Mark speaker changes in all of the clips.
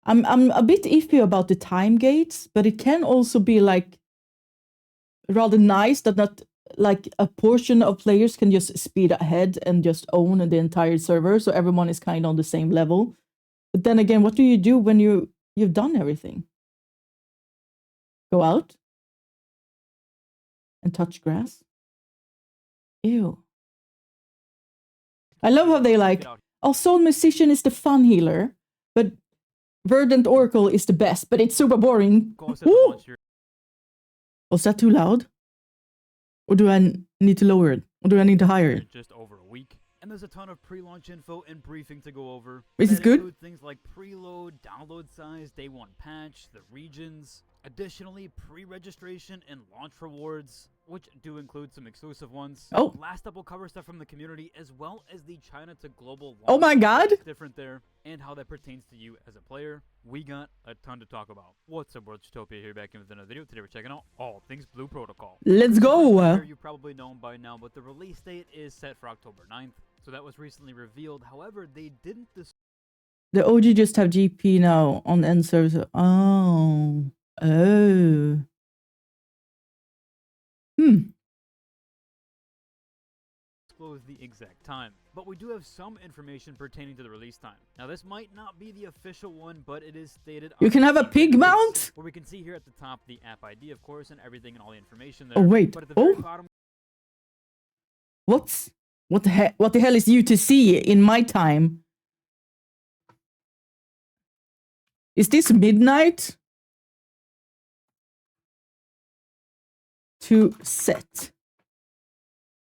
Speaker 1: I'm a bit iffy about the time gates, but it can also be like rather nice that not like a portion of players can just speed ahead and just own the entire server, so everyone is kind of on the same level. But then again, what do you do when you've done everything? Go out and touch grass? Ew. I love how they like, oh, Soul Musician is the fun healer, but Verdant Oracle is the best, but it's super boring. Was that too loud? Or do I need to lower it? Or do I need to higher it?
Speaker 2: Just over a week. And there's a ton of pre-launch info and briefing to go over.
Speaker 1: Is it good?
Speaker 2: Things like preload, download size, day one patch, the regions. Additionally, pre-registration and launch rewards, which do include some exclusive ones.
Speaker 1: Oh.
Speaker 2: Last up, we'll cover stuff from the community as well as the China to global launch.
Speaker 1: Oh my god!
Speaker 2: Different there, and how that pertains to you as a player. We got a ton to talk about. What's up, World Utopia here, back in with another video. Today we're checking out all things Blue Protocol.
Speaker 1: Let's go!
Speaker 2: You've probably known by now, but the release date is set for October 9th. So that was recently revealed. However, they didn't.
Speaker 1: The OG just have GP now on end service. Oh. Oh.
Speaker 2: Disclose the exact time, but we do have some information pertaining to the release time. Now, this might not be the official one, but it is stated.
Speaker 1: You can have a pig mount?
Speaker 2: Where we can see here at the top the app ID, of course, and everything and all the information there.
Speaker 1: Oh wait.
Speaker 2: But at the very bottom.
Speaker 1: What the hell is UTC in my time? Is this midnight? To set.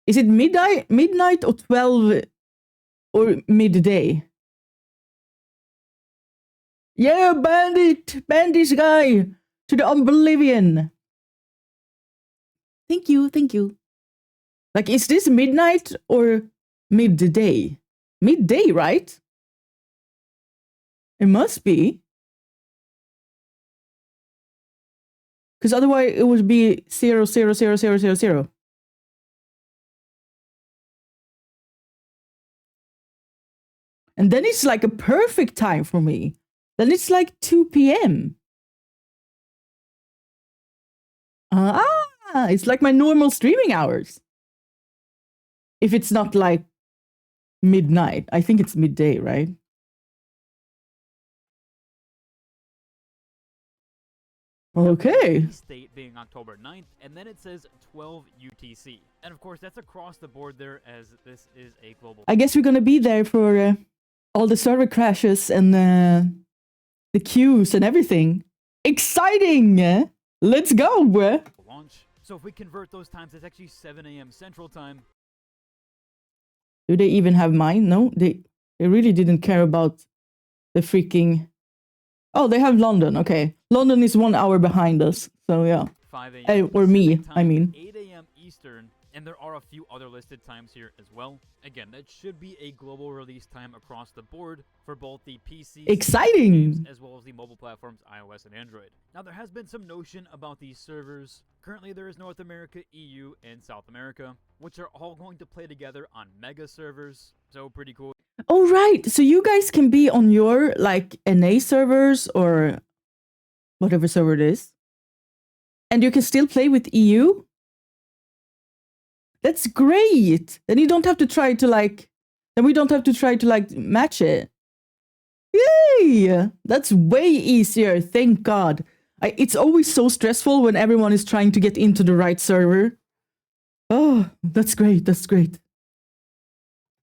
Speaker 1: Is it midnight or 12 or midday? Yeah, bandit guy to the oblivion. Thank you. Like, is this midnight or midday? Midday, right? It must be. Because otherwise it would be 0000000. And then it's like a perfect time for me. Then it's like 2 p.m. It's like my normal streaming hours. If it's not like midnight. I think it's midday, right? Okay.
Speaker 2: State being October 9th, and then it says 12 UTC. And of course, that's across the board there, as this is a global.
Speaker 1: I guess we're gonna be there for all the server crashes and the queues and everything. Exciting! Let's go!
Speaker 2: Launch. So if we convert those times, it's actually 7 a.m. Central Time.
Speaker 1: Do they even have mine? No, they really didn't care about the freaking... Oh, they have London. Okay. London is 1 hour behind us. So, yeah.
Speaker 2: 5 a.m.
Speaker 1: Or me,
Speaker 2: time,
Speaker 1: I mean.
Speaker 2: 8 a.m. Eastern. And there are a few other listed times here as well. Again, that should be a global release time across the board for both the PC
Speaker 1: exciting
Speaker 2: as well as the mobile platforms iOS and Android. Now, there has been some notion about these servers. Currently, there is North America, EU, and South America, which are all going to play together on mega servers. So, pretty cool.
Speaker 1: Oh, right. So you guys can be on your, like, NA servers or whatever server it is. And you can still play with EU? That's great. Then you don't have to try to, like... Then we don't have to try to, like, match it. Yay! That's way easier, thank God. It's always so stressful when everyone is trying to get into the right server. Oh, that's great, that's great.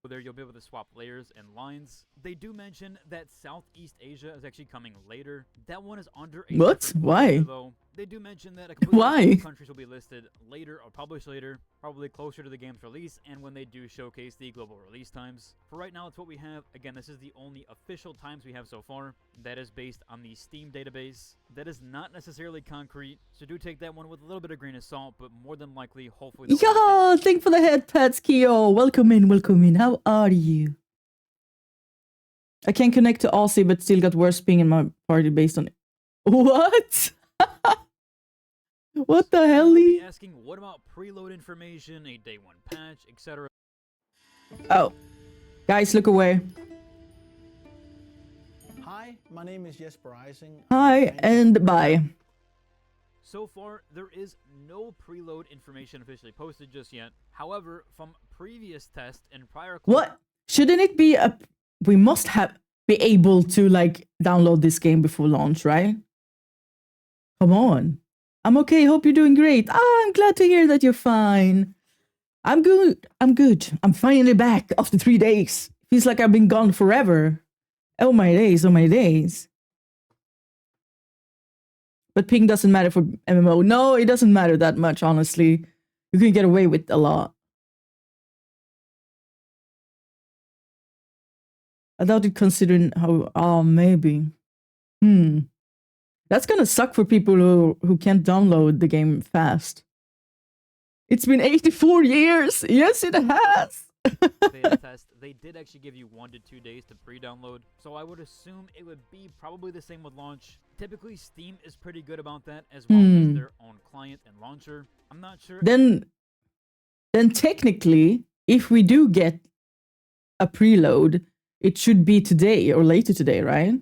Speaker 2: There you'll be able to swap layers and lines. They do mention that Southeast Asia is actually coming later. That one is under a
Speaker 1: what? Why?
Speaker 2: Though. They do mention that a couple of countries will be listed later or published later, probably closer to the game's release and when they do showcase the global release times. For right now, it's what we have. Again, this is the only official times we have so far. That is based on the Steam database. That is not necessarily concrete, so do take that one with a little bit of grain of salt, but more than likely, hopefully...
Speaker 1: Yo, thank for the head pats, Kyo. Welcome in. How are you? I can connect to Aussie, but still got worse ping in my party based on it. What? What the hell?
Speaker 2: Asking what about preload information, a day one patch, etc.
Speaker 1: Oh, guys, look away.
Speaker 3: Hi, my name is Jesper Ising.
Speaker 1: Hi and bye.
Speaker 2: So far, there is no preload information officially posted just yet. However, from previous tests and prior...
Speaker 1: What? Shouldn't it be a... We must be able to, like, download this game before launch, right? Come on. I'm okay, hope you're doing great. Ah, I'm glad to hear that you're fine. I'm good. I'm finally back after 3 days. Feels like I've been gone forever. Oh my days, oh my days. But ping doesn't matter for MMO. No, it doesn't matter that much, honestly. You can get away with a lot. I doubt it considering how... Oh, maybe. That's gonna suck for people who can't download the game fast. It's been 84 years! Yes, it has!
Speaker 2: Beta test, they did actually give you 1 to 2 days to pre-download, so I would assume it would be probably the same with launch. Typically, Steam is pretty good about that, as well as their own client and launcher. I'm not sure...
Speaker 1: Then technically, if we do get a preload, it should be today or later today, right?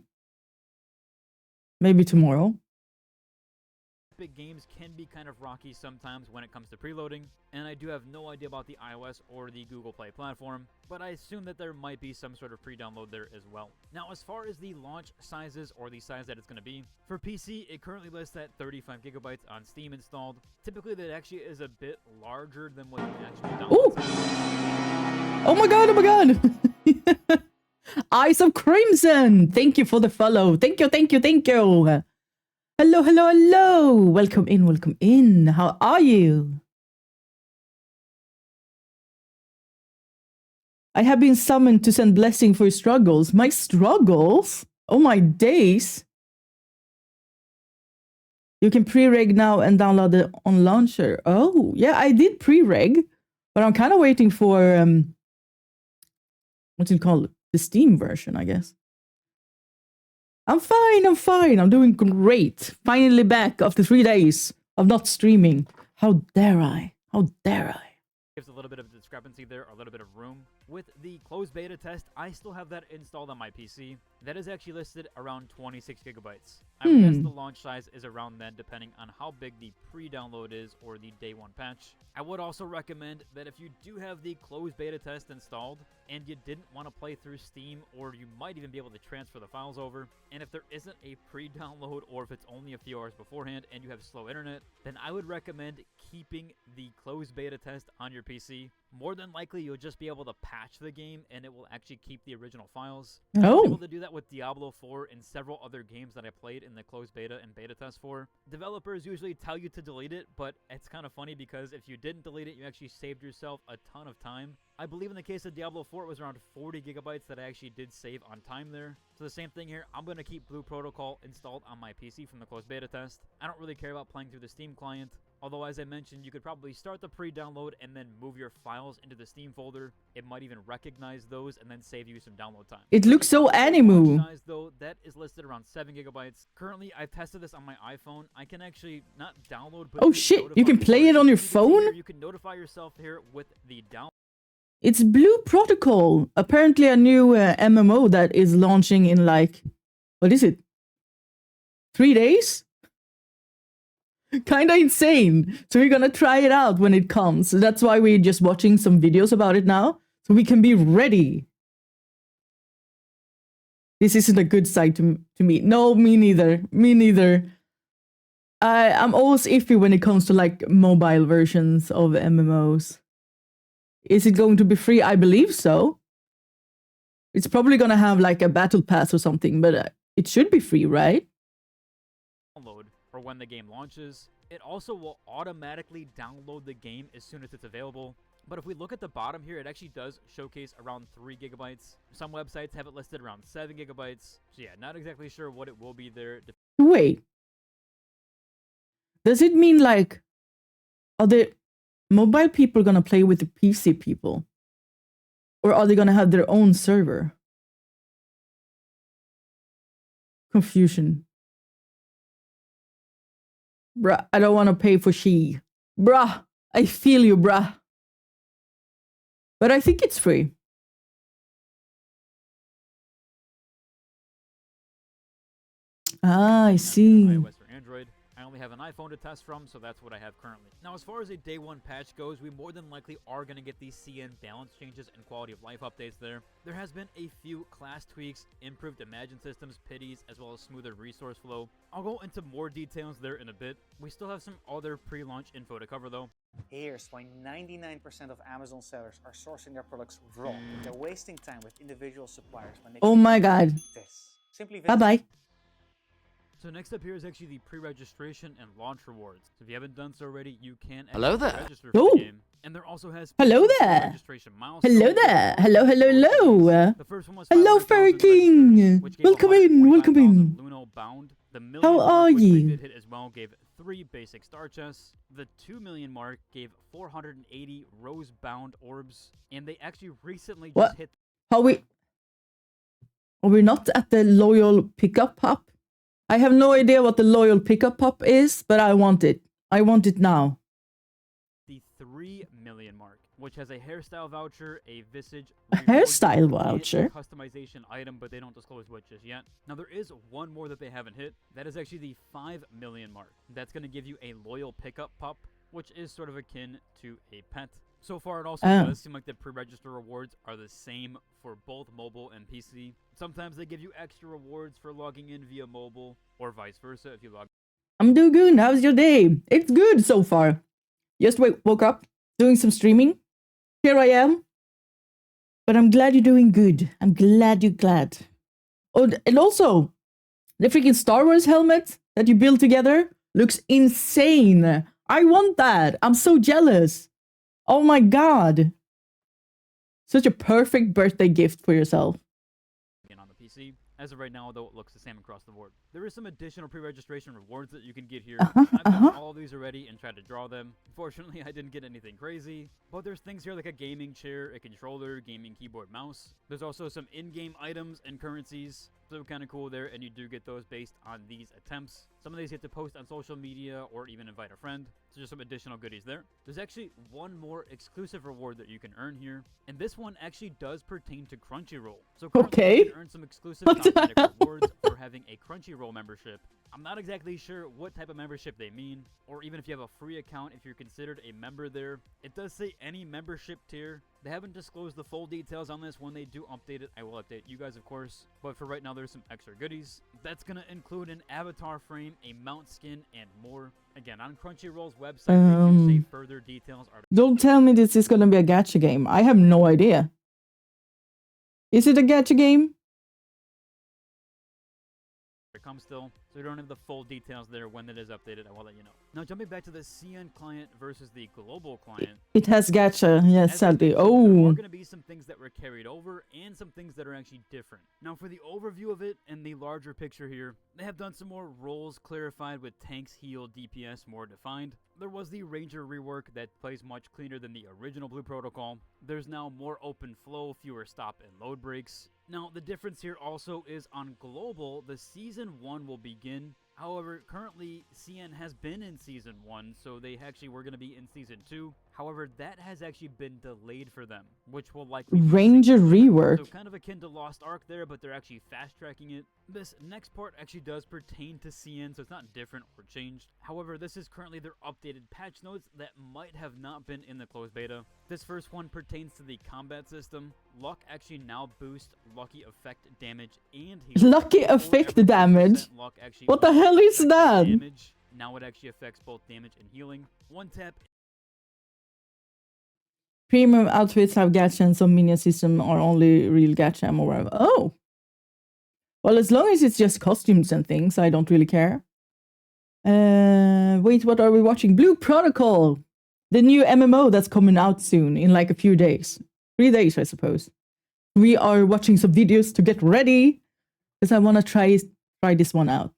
Speaker 1: Maybe tomorrow.
Speaker 2: Big games can be kind of rocky sometimes when it comes to preloading, and I do have no idea about the iOS or the Google Play platform, but I assume that there might be some sort of pre-download there as well. Now, as far as the launch sizes, or the size that it's going to be, for PC, it currently lists at 35 gigabytes on Steam installed. Typically, that actually is a bit larger than what you can actually download.
Speaker 1: Oh my god, oh my god! Eyes of Crimson! Thank you for the follow. Thank you, thank you, thank you! Hello, hello, hello! Welcome in, welcome in. How are you? I have been summoned to send blessing for your struggles. My struggles? Oh my days! You can pre-reg now and download it on launcher. Oh, yeah, I did pre-reg, but I'm kind of waiting for, what's it called? The Steam version, I guess. I'm fine, I'm fine. I'm doing great. Finally back after 3 days of not streaming. How dare I? How dare I?
Speaker 2: Gives a little bit of discrepancy there, a little bit of room. With the closed beta test, I still have that installed on my PC. That is actually listed around 26 gigabytes. I would guess the launch size is around then, depending on how big the pre-download is or the day one patch. I would also recommend that if you do have the closed beta test installed and you didn't want to play through Steam, or you might even be able to transfer the files over, and if there isn't a pre-download, or if it's only a few hours beforehand and you have slow internet, then I would recommend keeping the closed beta test on your PC. More than likely, you'll just be able to patch the game and it will actually keep the original files. I was able to do that with Diablo 4 and several other games that I played in the closed beta and beta test for. Developers usually tell you to delete it, but it's kind of funny because if you didn't delete it, you actually saved yourself a ton of time. I believe in the case of Diablo 4, it was around 40 gigabytes that I actually did save on time there. So the same thing here, I'm going to keep Blue Protocol installed on my PC from the closed beta test. I don't really care about playing through the Steam client. Although, as I mentioned, you could probably start the pre-download and then move your files into the Steam folder. It might even recognize those and then save you some download time.
Speaker 1: It looks so anime.
Speaker 2: Size, though, that is listed around 7 gigabytes. Currently, I've tested this on my iPhone. I can actually not download, but...
Speaker 1: Oh shit, you can play it on your phone?
Speaker 2: You can notify yourself here with the download.
Speaker 1: It's Blue Protocol. Apparently a new MMO that is launching in like... What is it? 3 days? Kinda insane. So we're gonna try it out when it comes. So that's why we're just watching some videos about it now, so we can be ready. This isn't a good side to me. No, me neither. Me neither. I'm always iffy when it comes to like mobile versions of MMOs. Is it going to be free? I believe so. It's probably gonna have like a battle pass or something, but it should be free, right?
Speaker 2: Download for when the game launches. It also will automatically download the game as soon as it's available. But if we look at the bottom here, it actually does showcase around 3 gigabytes. Some websites have it listed around 7 gigabytes. So yeah, not exactly sure what it will be there.
Speaker 1: Wait. Does it mean like, are the mobile people gonna play with the PC people? Or are they gonna have their own server? Confusion. Bruh, I don't want to pay for she. Bruh, I feel you, bruh. But I think it's free. Ah, I
Speaker 2: on
Speaker 1: see.
Speaker 2: iOS or Android. I only have an iPhone to test from, so that's what I have currently. Now, as far as a day one patch goes, we more than likely are going to get these CN balance changes and quality of life updates there. There has been a few class tweaks, improved Imagine systems, pities, as well as smoother resource flow. I'll go into more details there in a bit. We still have some other pre-launch info to cover though.
Speaker 4: Here's why 99% of Amazon sellers are sourcing their products raw. They're wasting time with individual suppliers when they
Speaker 1: Oh my god.
Speaker 4: this. Simply
Speaker 1: Bye-bye.
Speaker 2: So next up here is actually the pre-registration and launch rewards. So if you haven't done so already, you can
Speaker 5: Hello there.
Speaker 2: register for
Speaker 1: Ooh.
Speaker 2: the game. And there also has
Speaker 1: Hello
Speaker 2: special
Speaker 1: there.
Speaker 2: registration milestones.
Speaker 1: Hello there. Hello, hello, hello.
Speaker 2: The first one was
Speaker 1: Hello,
Speaker 2: 500,000
Speaker 1: Fairy
Speaker 2: registered,
Speaker 1: King.
Speaker 2: which gave
Speaker 1: Welcome in, welcome
Speaker 2: 125,000
Speaker 1: in.
Speaker 2: Luno bound. The million
Speaker 1: How
Speaker 2: mark,
Speaker 1: are
Speaker 2: which we
Speaker 1: ye?
Speaker 2: did hit as well, gave 3 basic star chests. The 2 million mark gave 480 rose bound orbs. And they actually recently
Speaker 1: What?
Speaker 2: just hit
Speaker 1: Are we not at the loyal pickup pop? I have no idea what the loyal pickup pop is, but I want it. I want it now.
Speaker 2: the 3 million mark, which has a hairstyle voucher, a visage
Speaker 1: A
Speaker 2: reward
Speaker 1: hairstyle
Speaker 2: and a
Speaker 1: voucher?
Speaker 2: customization item, but they don't disclose what just yet. Now there is one more that they haven't hit. That is actually the 5 million mark. That's going to give you a loyal pickup pup, which is sort of akin to a pet. So far, it also
Speaker 1: Oh.
Speaker 2: does seem like the pre-register rewards are the same for both mobile and PC. Sometimes they give you extra rewards for logging in via mobile, or vice versa if you log.
Speaker 1: I'm doing good. How's your day? It's good so far. Just woke up, doing some streaming. Here I am. But I'm glad you're doing good. I'm glad you're glad. Oh, and also, the freaking Star Wars helmet that you built together looks insane. I want that. I'm so jealous. Oh my god. Such a perfect birthday gift for yourself.
Speaker 2: In on the PC. As of right now, though, it looks the same across the board. There is some additional pre-registration rewards that you can get here. I've done all of these already and tried to draw them. Fortunately, I didn't get anything crazy, but there's things here like a gaming chair, a controller, gaming keyboard, mouse. There's also some in-game items and currencies, so kind of cool there, and you do get those based on these attempts. Some of these you have to post on social media or even invite a friend. So just some additional goodies there. There's actually one more exclusive reward that you can earn here, and this one actually does pertain to Crunchyroll. So currently
Speaker 1: Okay.
Speaker 2: you can earn some exclusive
Speaker 1: What the
Speaker 2: cosmetic
Speaker 1: hell?
Speaker 2: rewards for having a Crunchyroll membership. I'm not exactly sure what type of membership they mean, or even if you have a free account if you're considered a member there. It does say any membership tier. They haven't disclosed the full details on this. When they do update it, I will update you guys, of course. But for right now, there's some extra goodies. That's going to include an avatar frame, a mount skin, and more. Again, on Crunchyroll's website, they do say further details are...
Speaker 1: Don't tell me this is gonna be a gacha game. I have no idea. Is it a gacha game?
Speaker 2: come still, so we don't have the full details there. When it is updated, I will let you know. Now, jumping back to the CN client versus the global client.
Speaker 1: It has gacha, yes,
Speaker 2: As I
Speaker 1: sadly.
Speaker 2: mentioned, there are
Speaker 1: Oh,
Speaker 2: going to be some things that were carried over and some things that are actually different. Now, for the overview of it and the larger picture here, they have done some more roles clarified with tanks, heal, DPS more defined. There was the Ranger rework that plays much cleaner than the original Blue Protocol. There's now more open flow, fewer stop and load breaks. Now, the difference here also is on global, the Season 1 will begin. However, currently, CN has been in Season 1, so they actually were going to be in Season 2. However, that has actually been delayed for them, which will likely be
Speaker 1: Ranger rework.
Speaker 2: so kind of akin to Lost Ark there, but they're actually fast-tracking it. This next part actually does pertain to CN, so it's not different or changed. However, this is currently their updated patch notes that might have not been in the closed beta. This first one pertains to the combat system. Luck actually now boosts lucky effect damage and healing.
Speaker 1: Lucky
Speaker 2: For
Speaker 1: effect
Speaker 2: every 10%
Speaker 1: damage?
Speaker 2: luck actually
Speaker 1: What the hell is
Speaker 2: affects
Speaker 1: that?
Speaker 2: damage. Now it actually affects both damage and healing. One tap.
Speaker 1: Premium outfits have gacha and some minion system are only real gacha I'm aware of. Oh! Well, as long as it's just costumes and things, I don't really care. Wait, what are we watching? Blue Protocol! The new MMO that's coming out soon, in like a few days. 3 days, I suppose. We are watching some videos to get ready, because I want to try this one out.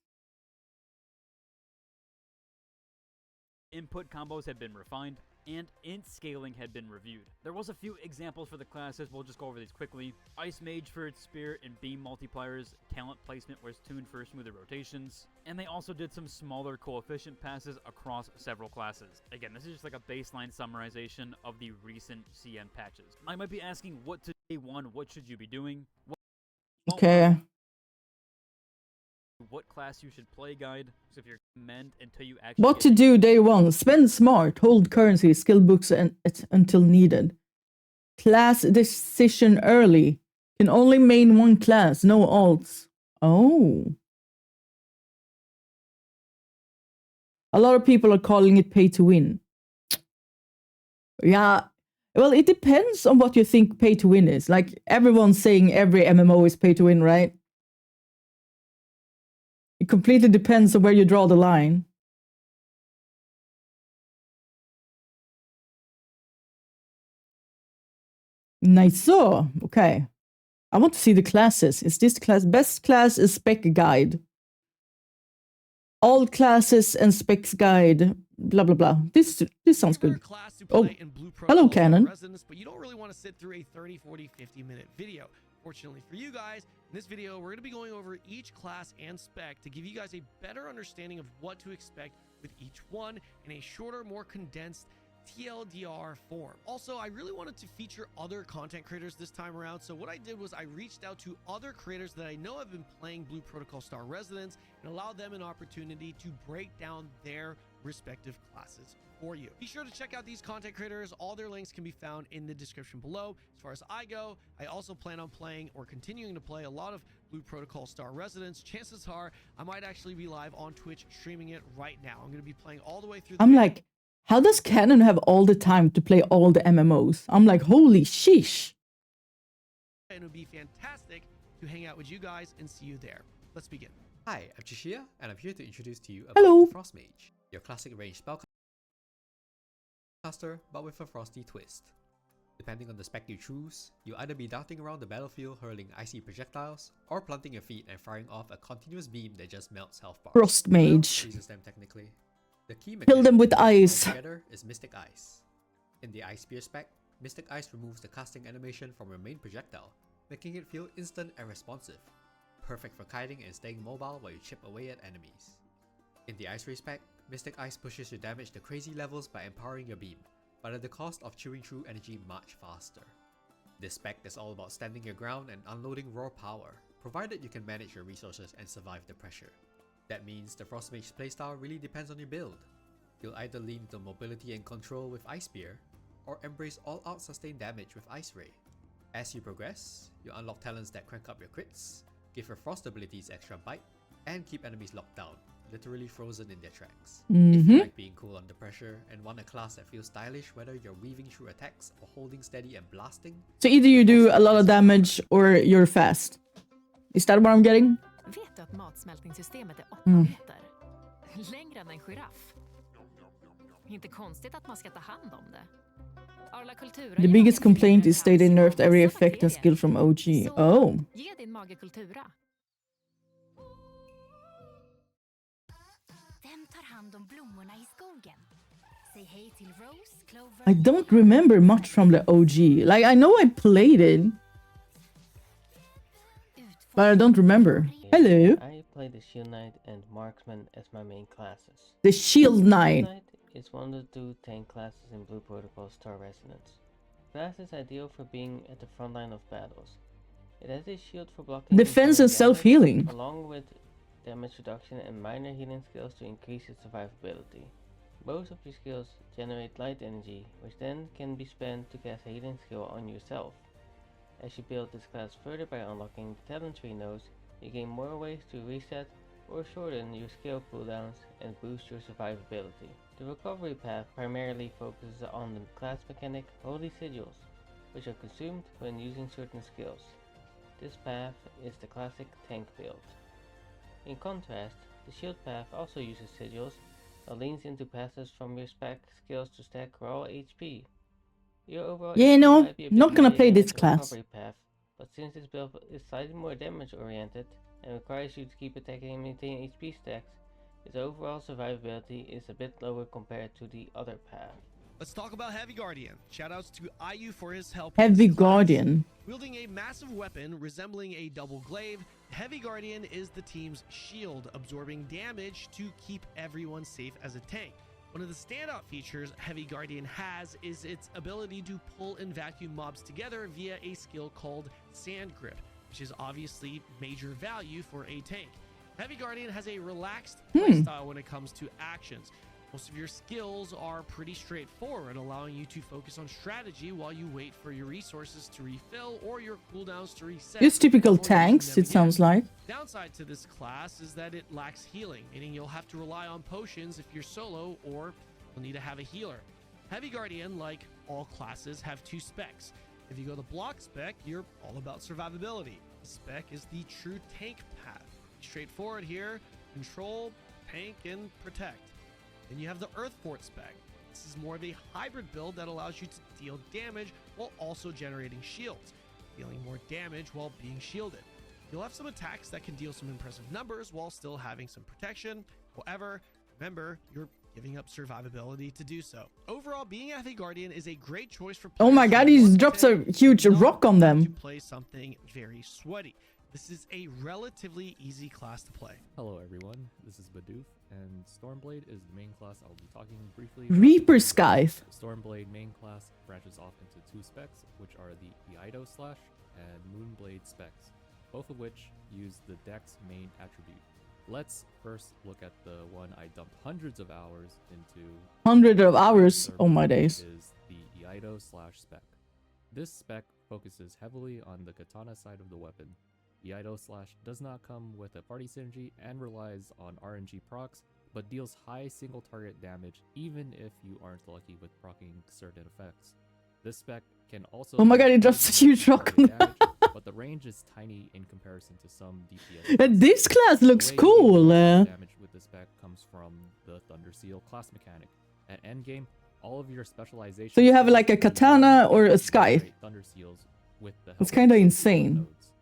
Speaker 2: Input combos had been refined, and int scaling had been reviewed. There was a few examples for the classes, we'll just go over these quickly. Ice Mage for its spear and beam multipliers, talent placement was tuned for smoother rotations, and they also did some smaller coefficient passes across several classes. Again, this is just like a baseline summarization of the recent CN patches. I might be asking what to day one, what should you be doing?
Speaker 1: Okay.
Speaker 2: what class you should play guide. So if you're meant until you actually
Speaker 1: What to do day 1. Spend smart. Hold currency, skill books until needed. Class decision early. Can only main one class. No alts. Oh. A lot of people are calling it pay to win. Yeah. Well, it depends on what you think pay to win is. Like, everyone's saying every MMO is pay to win, right? It completely depends on where you draw the line. Nice. So, okay. I want to see the classes. Is this the class? Best class is spec guide. All classes and specs guide. Blah, blah, blah. This sounds good. Oh, hello, Canon.
Speaker 5: But you don't really want to sit through a 30, 40, 50-minute video. Fortunately for you guys, in this video, we're going to be going over each class and spec to give you guys a better understanding of what to expect with each one in a shorter, more condensed TLDR form. Also, I really wanted to feature other content creators this time around, so what I did was I reached out to other creators that I know have been playing Blue Protocol Star Residence and allowed them an opportunity to break down their respective classes for you. Be sure to check out these content creators. All their links can be found in the description below. As far as I go, I also plan on playing or continuing to play a lot of Blue Protocol Star Residence. Chances are I might actually be live on Twitch streaming it right now. I'm going to be playing all the way through.
Speaker 1: I'm like, how does Canon have all the time to play all the MMOs? I'm like, holy sheesh.
Speaker 5: And it would be fantastic to hang out with you guys and see you there. Let's begin.
Speaker 6: Hi, I'm Chishia, and I'm here to introduce to you about
Speaker 1: Hello.
Speaker 6: the Frost Mage, your classic range spellcaster, but with a frosty twist. Depending on the spec you choose, you'll either be darting around the battlefield hurling icy projectiles, or planting your feet and firing off a continuous beam that just melts health bars.
Speaker 1: Frost Mage.
Speaker 6: Freezes them technically. The key
Speaker 1: Kill them with
Speaker 6: mechanic
Speaker 1: ice.
Speaker 6: together is Mystic Ice. In the Ice Spear spec, Mystic Ice removes the casting animation from your main projectile, making it feel instant and responsive. Perfect for kiting and staying mobile while you chip away at enemies. In the Ice Ray spec, Mystic Ice pushes your damage to crazy levels by empowering your beam, but at the cost of chewing through energy much faster. This spec is all about standing your ground and unloading raw power, provided you can manage your resources and survive the pressure. That means the Frost Mage's playstyle really depends on your build. You'll either lean into mobility and control with Ice Spear, or embrace all-out sustained damage with Ice Ray. As you progress, you unlock talents that crank up your crits, give your Frost abilities extra bite, and keep enemies locked down, literally frozen in their tracks. If you like being cool under pressure and want a class that feels stylish whether you're weaving through attacks or holding steady and blasting,
Speaker 1: So either you do a lot of damage or you're fast. Is that what I'm getting?
Speaker 7: Vet du att matsmältningssystemet är 8 meter? Längre än en giraff. Inte konstigt att man ska ta hand om det. Arla Kultura
Speaker 1: The biggest complaint is they nerfed every effect and skill from OG. Oh.
Speaker 7: Ge din mage Kultura.
Speaker 8: Vem tar hand om blommorna i skogen? Säg hej till Rose, Clover.
Speaker 1: I don't remember much from the OG. Like, I know I played it, but I don't remember. Hello.
Speaker 9: I play the Shield Knight and Marksman as my main classes.
Speaker 1: The Shield Knight.
Speaker 9: Knight is one of the 2 tank classes in Blue Protocol Star Resonance. The class is ideal for being at the front line of battles. It has a shield for blocking
Speaker 1: Defense and
Speaker 9: incoming damage,
Speaker 1: self-healing.
Speaker 9: along with damage reduction and minor healing skills to increase its survivability. Most of your skills generate light energy, which then can be spent to cast a healing skill on yourself. As you build this class further by unlocking the talent tree nodes, you gain more ways to reset or shorten your skill cooldowns and boost your survivability. The recovery path primarily focuses on the class mechanic Holy Sigils, which are consumed when using certain skills. This path is the classic tank build. In contrast, the shield path also uses sigils, but leans into passes from your spec skills to stack raw HP. Your overall
Speaker 1: Yeah,
Speaker 9: HP
Speaker 1: no,
Speaker 9: might be a bit
Speaker 1: not gonna
Speaker 9: higher
Speaker 1: play
Speaker 9: than
Speaker 1: this
Speaker 9: the
Speaker 1: class.
Speaker 9: recovery path, but since this build is slightly more damage oriented and requires you to keep attacking and maintain HP stacks, its overall survivability is a bit lower compared to the other path.
Speaker 5: Let's talk about Heavy Guardian. Shoutouts to IU for his help.
Speaker 1: Heavy
Speaker 5: in this class.
Speaker 1: Guardian.
Speaker 5: Wielding a massive weapon resembling a double glaive, Heavy Guardian is the team's shield, absorbing damage to keep everyone safe as a tank. One of the standout features Heavy Guardian has is its ability to pull and vacuum mobs together via a skill called Sand Grip, which is obviously major value for a tank. Heavy Guardian has a relaxed playstyle when it comes to actions. Most of your skills are pretty straightforward, allowing you to focus on strategy while you wait for your resources to refill or your cooldowns to reset.
Speaker 1: Just typical
Speaker 5: before using
Speaker 1: tanks,
Speaker 5: them
Speaker 1: it sounds
Speaker 5: again.
Speaker 1: like.
Speaker 5: Downside to this class is that it lacks healing, meaning you'll have to rely on potions if you're solo, or you'll need to have a healer. Heavy Guardian, like all classes, have two specs. If you go the block spec, you're all about survivability. The spec is the true tank path. Straightforward here: control, tank, and protect. Then you have the Earth Fort spec. This is more of a hybrid build that allows you to deal damage while also generating shields, dealing more damage while being shielded. You'll have some attacks that can deal some impressive numbers while still having some protection. However, remember, you're giving up survivability to do so. Overall, being a Heavy Guardian is a great choice for
Speaker 1: Oh my
Speaker 5: players
Speaker 1: god,
Speaker 5: who
Speaker 1: he
Speaker 5: want
Speaker 1: drops
Speaker 5: to
Speaker 1: a huge
Speaker 5: not
Speaker 1: rock on
Speaker 5: have to
Speaker 1: them.
Speaker 5: play something very sweaty. This is a relatively easy class to play.
Speaker 10: Hello everyone, this is Badoof, and Stormblade is the main class I'll be talking briefly about.
Speaker 1: Reaper Scythe.
Speaker 10: The Stormblade main class branches off into two specs, which are the Iaido Slash and Moonblade specs, both of which use the Dex main attribute. Let's first look at the one I dumped hundreds of hours into.
Speaker 1: 100 of hours. Oh my days.
Speaker 10: Is the Iaido Slash spec. This spec focuses heavily on the katana side of the weapon. Iaido Slash does not come with a party synergy and relies on RNG procs, but deals high single target damage even if you aren't lucky with proccing certain effects. This spec can also.
Speaker 1: Oh my god, he drops a huge rock on
Speaker 10: damage,
Speaker 1: them.
Speaker 10: but the range is tiny in comparison to some DPS.
Speaker 1: And this class looks
Speaker 10: The way
Speaker 1: cool.
Speaker 10: you deal damage with this spec comes from the Thunder Seal class mechanic. At endgame, all of your specializations.
Speaker 1: So you have like a katana or a scythe.
Speaker 10: Thunder Seals with the
Speaker 1: It's
Speaker 10: help
Speaker 1: kinda
Speaker 10: of
Speaker 1: insane.
Speaker 10: nodes.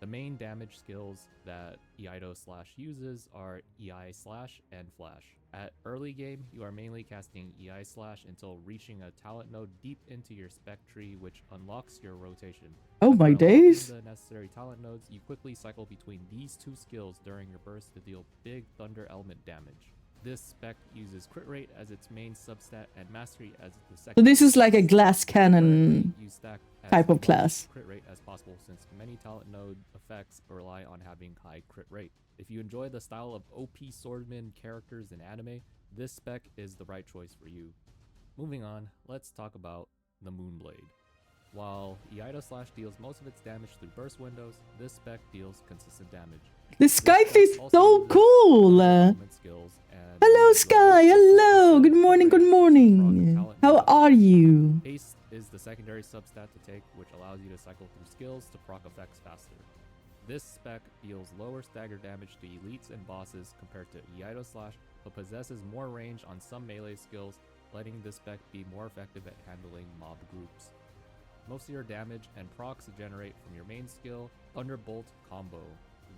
Speaker 10: The main damage skills that Iaido Slash uses are EI Slash and Flash. At early game, you are mainly casting EI Slash until reaching a talent node deep into your spec tree, which unlocks your rotation.
Speaker 1: Oh my
Speaker 10: After
Speaker 1: days.
Speaker 10: unlocking the necessary talent nodes, you quickly cycle between these two skills during your burst to deal big thunder element damage. This spec uses crit rate as its main substat and mastery as the second.
Speaker 1: So this is like a glass cannon
Speaker 10: You stack as
Speaker 1: type of
Speaker 10: much
Speaker 1: class.
Speaker 10: crit rate as possible, since many talent node effects rely on having high crit rate. If you enjoy the style of OP swordman characters in anime, this spec is the right choice for you. Moving on, let's talk about the Moonblade. While Iaido Slash deals most of its damage through burst windows, this spec deals consistent damage.
Speaker 1: The Scythe is so cool. Hello, Sky. Hello. Good morning. Good morning. How are you?
Speaker 10: Haste is the secondary substat to take, which allows you to cycle through skills to proc effects faster. This spec deals lower stagger damage to elites and bosses compared to Iaido Slash, but possesses more range on some melee skills, letting this spec be more effective at handling mob groups. Most of your damage and procs generate from your main skill, Thunderbolt Combo.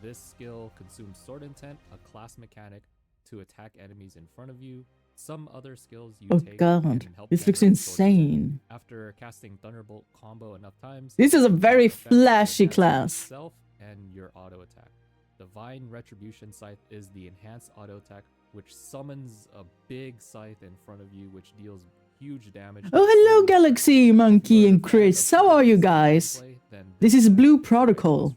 Speaker 10: This skill consumes Sword Intent, a class mechanic, to attack enemies in front of you. Some other skills you
Speaker 1: Oh
Speaker 10: take
Speaker 1: god,
Speaker 10: can help
Speaker 1: this looks
Speaker 10: generate Sword Intent.
Speaker 1: insane.
Speaker 10: After casting Thunderbolt Combo enough times,
Speaker 1: This is a very
Speaker 10: effect
Speaker 1: flashy
Speaker 10: enhances
Speaker 1: class.
Speaker 10: Itself and your auto attack. Divine Retribution Scythe is the enhanced auto attack, which summons a big scythe in front of you, which deals huge damage.
Speaker 1: Oh, hello, Galaxy Monkey and Chris. How are you guys? This is Blue Protocol.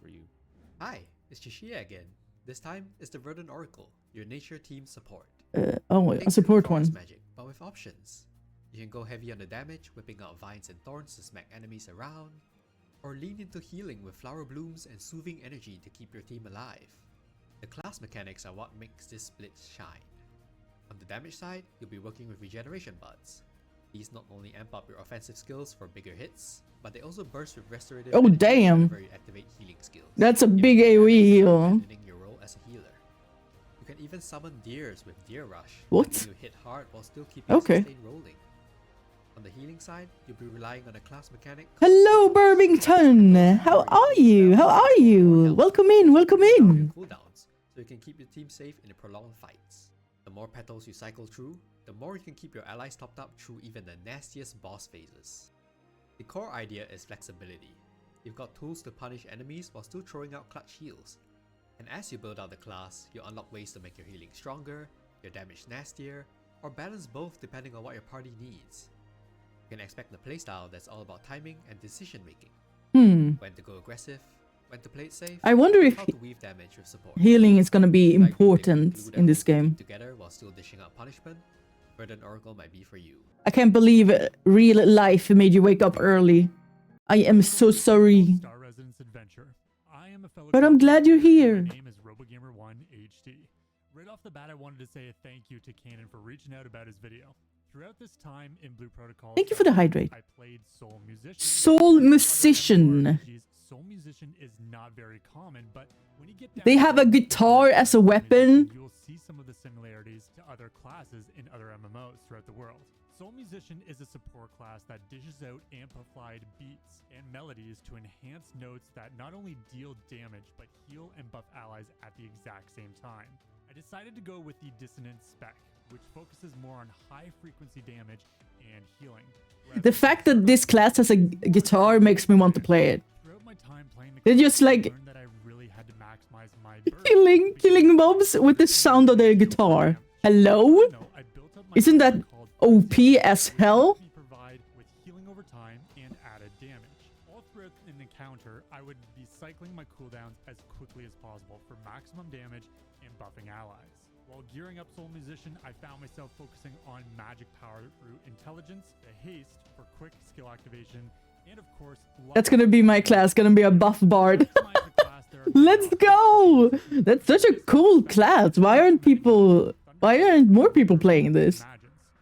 Speaker 6: Hi, it's Chishia again. This time, it's the Verdant Oracle, your nature team support.
Speaker 1: Oh,
Speaker 6: Think
Speaker 1: a support
Speaker 6: forest
Speaker 1: one.
Speaker 6: magic, but with options. You can go heavy on the damage, whipping out vines and thorns to smack enemies around, or lean into healing with flower blooms and soothing energy to keep your team alive. The class mechanics are what makes this split shine. On the damage side, you'll be working with regeneration buds. These not only amp up your offensive skills for bigger hits, but they also burst with restorative
Speaker 1: Oh,
Speaker 6: energy
Speaker 1: damn.
Speaker 6: whenever you activate healing skills.
Speaker 1: That's a
Speaker 6: giving
Speaker 1: big
Speaker 6: you
Speaker 1: AoE
Speaker 6: damage
Speaker 1: heal.
Speaker 6: and abandoning your role as a healer. You can even summon deers with Deer Rush,
Speaker 1: What?
Speaker 6: letting you hit hard while still keeping
Speaker 1: Okay.
Speaker 6: sustain rolling. On the healing side, you'll be relying on a class mechanic.
Speaker 1: Hello, Birmingham. How are you? How are you? Welcome in. Welcome in.
Speaker 6: Cooldowns, so you can keep your team safe in the prolonged fights. The more petals you cycle through, the more you can keep your allies topped up through even the nastiest boss phases. The core idea is flexibility. You've got tools to punish enemies while still throwing out clutch heals. And as you build out the class, you unlock ways to make your healing stronger, your damage nastier, or balance both depending on what your party needs. You can expect a playstyle that's all about timing and decision making. When to go aggressive, When to play it safe,
Speaker 1: I wonder if
Speaker 6: how to weave damage with support.
Speaker 1: healing is gonna be
Speaker 6: Like
Speaker 1: important
Speaker 6: glue
Speaker 1: in this
Speaker 6: them
Speaker 1: game.
Speaker 6: together while still dishing out punishment. Verdant Oracle might be for you.
Speaker 1: I can't believe real life made you wake up early. I am so sorry.
Speaker 11: Star Residence Adventure. I am a fellow
Speaker 1: But I'm glad you're here.
Speaker 11: My name is RoboGamer1 HD. Right off the bat, I wanted to say a thank you to Kanan for reaching out about his video. Throughout this time in Blue Protocol,
Speaker 1: Thank you for the hydrate.
Speaker 11: I played Soul Musician.
Speaker 1: Soul Musician.
Speaker 11: Soul Musician is not very common, but when you get down
Speaker 1: They have a guitar as a weapon.
Speaker 11: you'll see some of the similarities to other classes in other MMOs throughout the world. Soul Musician is a support class that dishes out amplified beats and melodies to enhance notes that not only deal damage, but heal and buff allies at the exact same time. I decided to go with the Dissonant spec, which focuses more on high-frequency damage and healing.
Speaker 1: The fact that this class has a guitar makes me want to play it.
Speaker 11: Throughout my time playing the
Speaker 1: They're
Speaker 11: class,
Speaker 1: just like
Speaker 11: I learned that I really had to maximize my burst
Speaker 1: killing mobs with the sound of their guitar. Hello?
Speaker 11: No, I built up my
Speaker 1: Isn't that
Speaker 11: called
Speaker 1: OP as hell?
Speaker 11: provide with healing over time and added damage. All throughout an encounter, I would be cycling my cooldowns as quickly as possible for maximum damage and buffing allies. While gearing up Soul Musician, I found myself focusing on magic power through intelligence, the haste for quick skill activation, and of course,
Speaker 1: That's gonna be my class, gonna be a buff bard. Let's go! That's such a cool class. Why aren't more people playing this?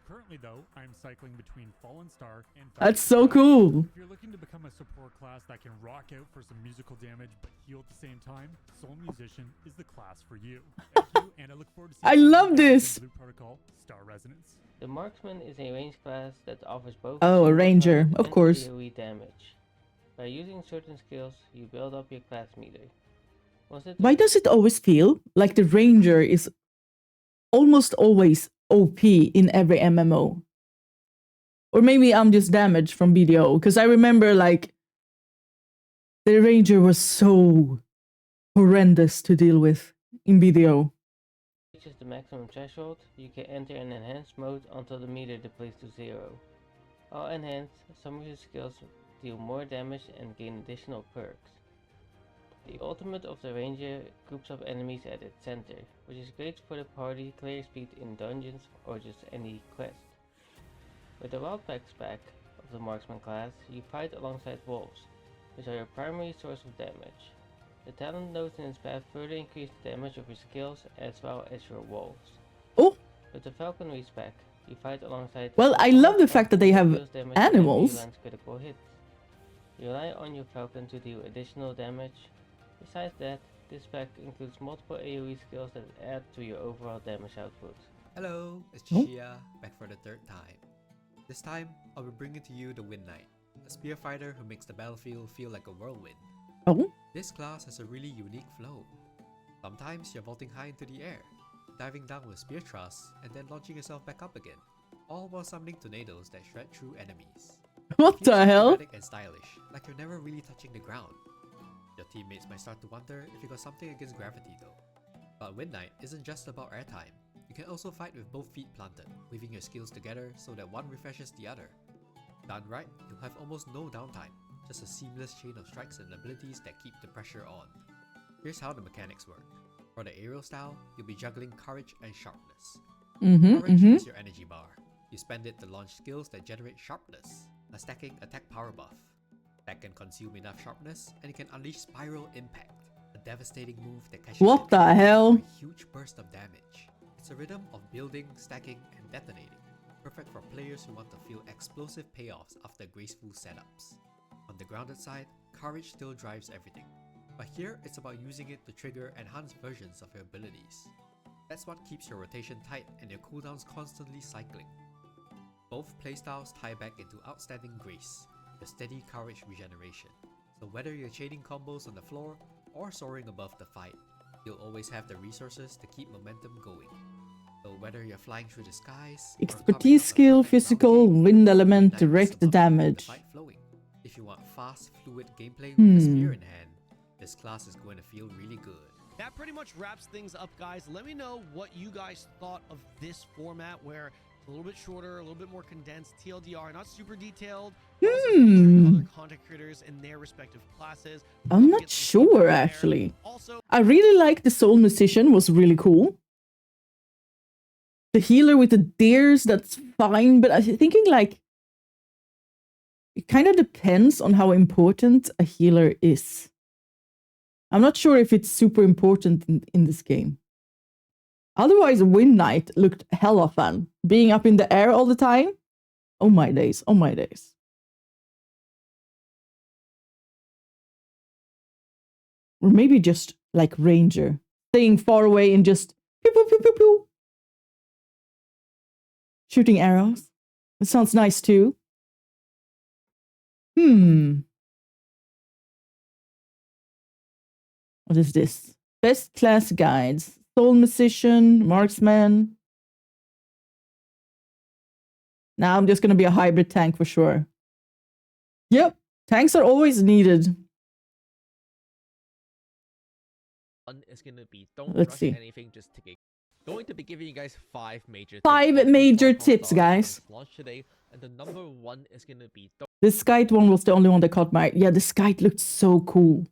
Speaker 11: Currently though, I'm cycling between Fallen Star and
Speaker 1: That's so cool.
Speaker 11: If you're looking to become a support class that can rock out for some musical damage but heal at the same time, Soul Musician is the class for you. Thank you, and I look forward to
Speaker 1: I
Speaker 11: seeing you
Speaker 1: love
Speaker 11: in
Speaker 1: this.
Speaker 11: Blue Protocol Star Resonance.
Speaker 9: The Marksman is a range class that offers both
Speaker 1: Oh, a
Speaker 9: support
Speaker 1: ranger,
Speaker 9: power
Speaker 1: of
Speaker 9: and
Speaker 1: course.
Speaker 9: AoE damage. By using certain skills, you build up your class meter.
Speaker 1: Why does it always feel like the ranger is almost always OP in every MMO? Or maybe I'm just damaged from BDO, because I remember like the ranger was so horrendous to deal with in BDO.
Speaker 9: Reaches the maximum threshold, you can enter an enhanced mode until the meter depletes to 0. While enhanced, some of your skills deal more damage and gain additional perks. The ultimate of the ranger groups up enemies at its center, which is great for the party clear speed in dungeons or just any quest. With the wild pack spec of the marksman class, you fight alongside wolves, which are your primary source of damage. The talent nodes in its path further increase the damage of your skills as well as your wolves.
Speaker 1: Oh!
Speaker 9: With the falconry spec, you fight alongside.
Speaker 1: Well, I love the fact that they have
Speaker 9: deals damage whenever you
Speaker 1: animals.
Speaker 9: land critical hits. You rely on your falcon to deal additional damage. Besides that, this spec includes multiple AoE skills that add to your overall damage output.
Speaker 6: Hello, it's Chishia, back for the third time. This time, I'll be bringing to you the Wind Knight, a spear fighter who makes the battlefield feel like a whirlwind.
Speaker 1: Oh?
Speaker 6: This class has a really unique flow. Sometimes you're vaulting high into the air, diving down with spear thrusts, and then launching yourself back up again, all while summoning tornadoes that shred through enemies.
Speaker 1: What
Speaker 6: Feels
Speaker 1: the hell?
Speaker 6: dramatic and stylish, like you're never really touching the ground. Your teammates might start to wonder if you got something against gravity though. But Wind Knight isn't just about airtime. You can also fight with both feet planted, weaving your skills together so that one refreshes the other. Done right, you'll have almost no downtime, just a seamless chain of strikes and abilities that keep the pressure on. Here's how the mechanics work. For the aerial style, you'll be juggling courage and sharpness. Courage is your energy bar. You spend it to launch skills that generate sharpness, a stacking attack power buff. That can consume enough sharpness, and it can unleash Spiral Impact, a devastating move that catches
Speaker 1: What the
Speaker 6: enemies
Speaker 1: hell?
Speaker 6: for a huge burst of damage. It's a rhythm of building, stacking, and detonating, perfect for players who want to feel explosive payoffs after graceful setups. On the grounded side, courage still drives everything, but here it's about using it to trigger enhanced versions of your abilities. That's what keeps your rotation tight and your cooldowns constantly cycling. Both playstyles tie back into outstanding grace, the steady courage regeneration. So whether you're chaining combos on the floor or soaring above the fight, you'll always have the resources to keep momentum going. So whether you're flying through the skies, or
Speaker 1: Expertise, skill, physical, wind element, direct damage.
Speaker 6: fight flowing. If you want fast, fluid gameplay with a spear in hand, this class is going to feel really good.
Speaker 5: That pretty much wraps things up, guys. Let me know what you guys thought of this format where it's a little bit shorter, a little bit more condensed, TLDR, not super detailed, Other content creators in their respective classes.
Speaker 1: I'm not sure, actually. I really like the Soul Musician, was really cool. The healer with the deers, that's fine, but I'm thinking like it kind of depends on how important a healer is. I'm not sure if it's super important in this game. Otherwise, Wind Knight looked hella fun. Being up in the air all the time. Oh my days, oh my days. Or maybe just like Ranger, staying far away and just pew, pew, pew, pew, pew. Shooting arrows. That sounds nice too. What is this? Best class guides. Soul Musician, Marksman. Now I'm just going to be a hybrid tank for sure. Yep, tanks are always needed.
Speaker 12: Is going to be don't
Speaker 1: Let's
Speaker 12: rush
Speaker 1: see.
Speaker 12: anything, just take it. Going to be giving you guys 5 major
Speaker 1: tips, guys.
Speaker 12: Launch today, and the number 1 is going to be
Speaker 1: The Skite one was the only one that caught my... Yeah, the Skite looked so cool.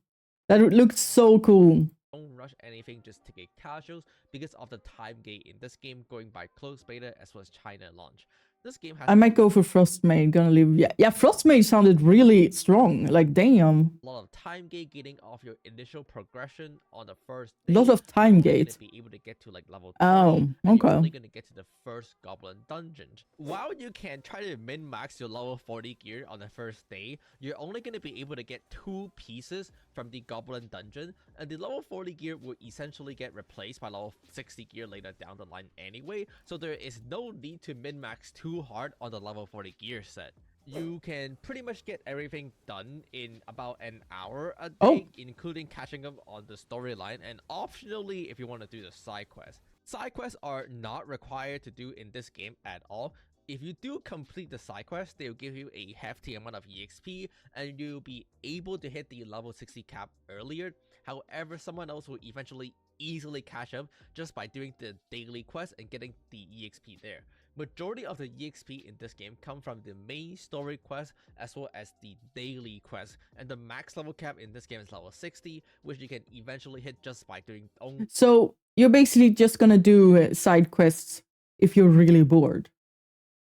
Speaker 1: That looked so cool.
Speaker 12: don't rush anything, just take it casuals because of the time gate in this game going by closed beta as well as China launch. This game has
Speaker 1: I might go for Frostmaid. Gonna leave. Yeah, Frostmaid sounded really strong. Like, damn.
Speaker 12: a lot of time gate getting off your initial progression on the first day.
Speaker 1: A lot of time
Speaker 12: You're
Speaker 1: gate.
Speaker 12: gonna be able to get to like level 20,
Speaker 1: Oh,
Speaker 12: and you're
Speaker 1: okay.
Speaker 12: only gonna get to the first goblin dungeon. While you can try to min-max your level 40 gear on the first day, you're only gonna be able to get 2 pieces from the goblin dungeon, and the level 40 gear will essentially get replaced by level 60 gear later down the line anyway, so there is no need to min-max too hard on the level 40 gear set. You can pretty much get everything done in about an hour a day, including catching up on the storyline, and optionally if you want to do the side quests. Side quests are not required to do in this game at all. If you do complete the side quest, they'll give you a hefty amount of EXP, and you'll be able to hit the level 60 cap earlier. However, someone else will eventually easily catch up just by doing the daily quest and getting the EXP there. Majority of the EXP in this game come from the main story quest as well as the daily quest, and the max level cap in this game is level 60, which you can eventually hit just by doing only.
Speaker 1: So you're basically just gonna do side quests if you're really bored.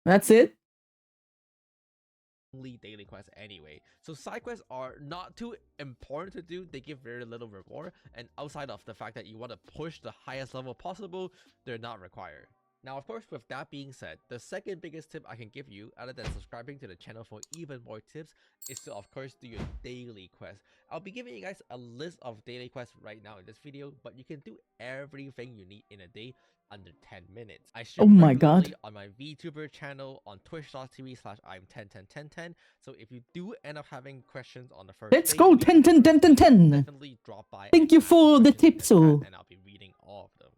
Speaker 1: That's it?
Speaker 12: Daily quests anyway. So side quests are not too important to do. They give very little reward, and outside of the fact that you want to push the highest level possible, they're not required. Now, of course, with that being said, the second biggest tip I can give you, other than subscribing to the channel for even more tips, is to, of course, do your daily quest. I'll be giving you guys a list of daily quests right now in this video, but you can do everything you need in a day under 10 minutes. I share regularly on my VTuber channel on twitch.tv/I'm10101010. So if you do end up having questions on the first
Speaker 1: Let's
Speaker 12: day,
Speaker 1: go 10 10 10 10 10.
Speaker 12: definitely drop by.
Speaker 1: Thank you for the tips,
Speaker 12: and I'll be reading all of them.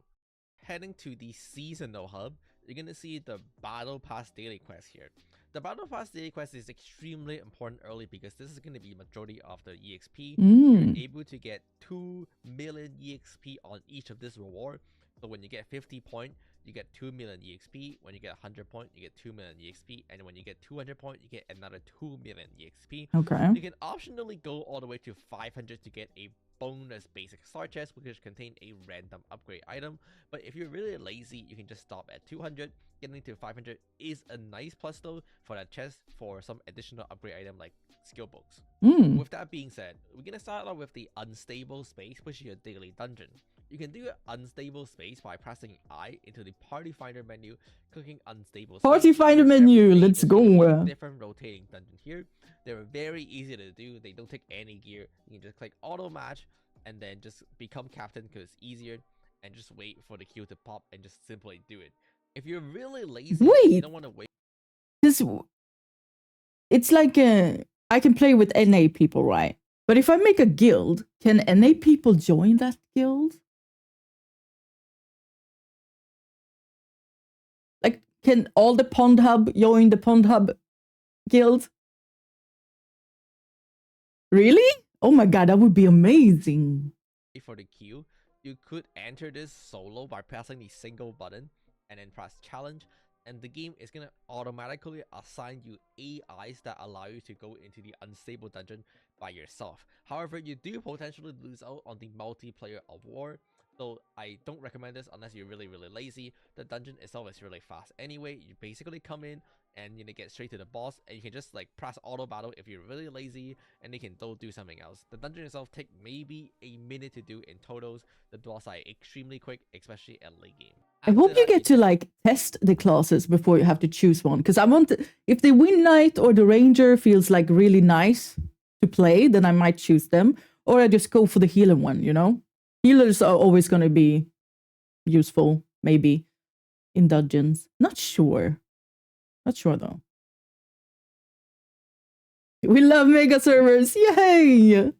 Speaker 12: Heading to the seasonal hub, you're gonna see the battle pass daily quest here. The battle pass daily quest is extremely important early because this is going to be majority of the EXP. You're able to get 2 million EXP on each of this reward. So when you get 50 point, you get 2 million EXP. When you get 100 point, you get 2 million EXP. And when you get 200 point, you get another 2 million EXP.
Speaker 1: Okay.
Speaker 12: You can optionally go all the way to 500 to get a bonus basic star chest, which contain a random upgrade item. But if you're really lazy, you can just stop at 200. Getting to 500 is a nice plus though for that chest for some additional upgrade item like skill books. With that being said, we're gonna start off with the unstable space, which is your daily dungeon. You can do an unstable space by pressing I into the party finder menu, clicking unstable space.
Speaker 1: Party finder menu, let's go.
Speaker 12: Different rotating dungeon here. They're very easy to do. They don't take any gear. You can just click auto match and then just become captain because it's easier, and just wait for the queue to pop and just simply do it. If you're really lazy, you don't want to wait.
Speaker 1: It's like I can play with NA people, right? But if I make a guild, can NA people join that guild? Like, can all the Pond Hub join the Pond Hub guild? Really? Oh my god, that would be amazing.
Speaker 12: For the queue, you could enter this solo by pressing the single button and then press challenge. and the game is gonna automatically assign you AIs that allow you to go into the unstable dungeon by yourself. However, you do potentially lose out on the multiplayer of war, so I don't recommend this unless you're really lazy. The dungeon itself is really fast anyway. You basically come in and you get straight to the boss, and you can just like press auto battle if you're really lazy, and they can go do something else. The dungeon itself take maybe a minute to do in totals. The boss are extremely quick, especially at late game.
Speaker 1: I hope you get to like test the classes before you have to choose one, because I want if the Wind Knight or the Ranger feels like really nice to play, then I might choose them, or I just go for the healer one. You know, healers are always going to be useful, maybe in dungeons. Not sure though. We love mega servers, yay!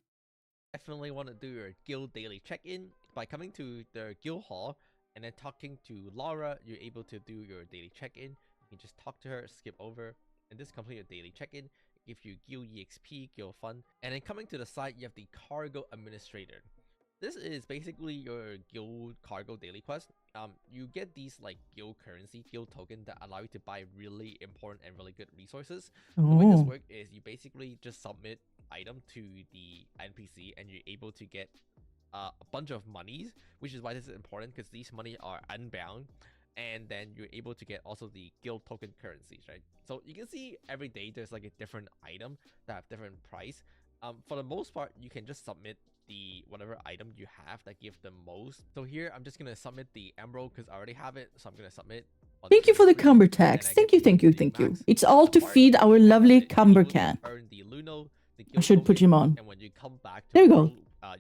Speaker 12: Definitely want to do your guild daily check-in by coming to the guild hall and then talking to Laura. You're able to do your daily check-in. You can just talk to her, skip over, and this complete your daily check-in. Gives you guild EXP, guild fun, and then coming to the side, you have the cargo administrator. This is basically your guild cargo daily quest. You get these like guild currency, guild token that allow you to buy really important and really good resources. The way this works is you basically just submit item to the NPC and you're able to get a bunch of monies, which is why this is important, because these money are unbound, and then you're able to get also the guild token currencies, right? So you can see every day there's like a different item that have different price. For the most part, you can just submit the whatever item you have that give the most. So here I'm just gonna submit the emerald because I already have it, so I'm gonna submit.
Speaker 1: Thank you for the cumber tax. Thank you. It's all to feed our lovely cumber cat. I should put him on.
Speaker 12: And when you come back to
Speaker 1: there you go.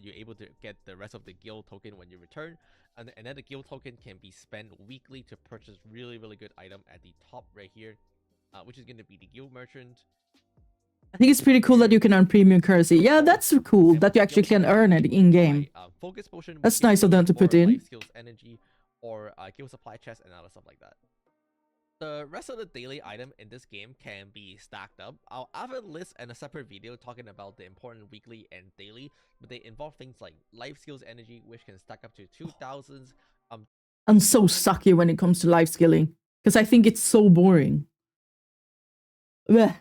Speaker 12: You're able to get the rest of the guild token when you return, and then the guild token can be spent weekly to purchase really good item at the top right here, which is going to be the guild merchant.
Speaker 1: I think it's pretty cool that you can earn premium currency. Yeah, that's cool that you actually can earn it in game.
Speaker 12: Focus potion.
Speaker 1: That's nice of them to put in.
Speaker 12: Skills, energy, or guild supply chest and other stuff like that. The rest of the daily item in this game can be stacked up. I'll have a list and a separate video talking about the important weekly and daily, but they involve things like life skills energy, which can stack up to 2,000.
Speaker 1: I'm so sucky when it comes to life skilling, because I think it's so boring. Blech.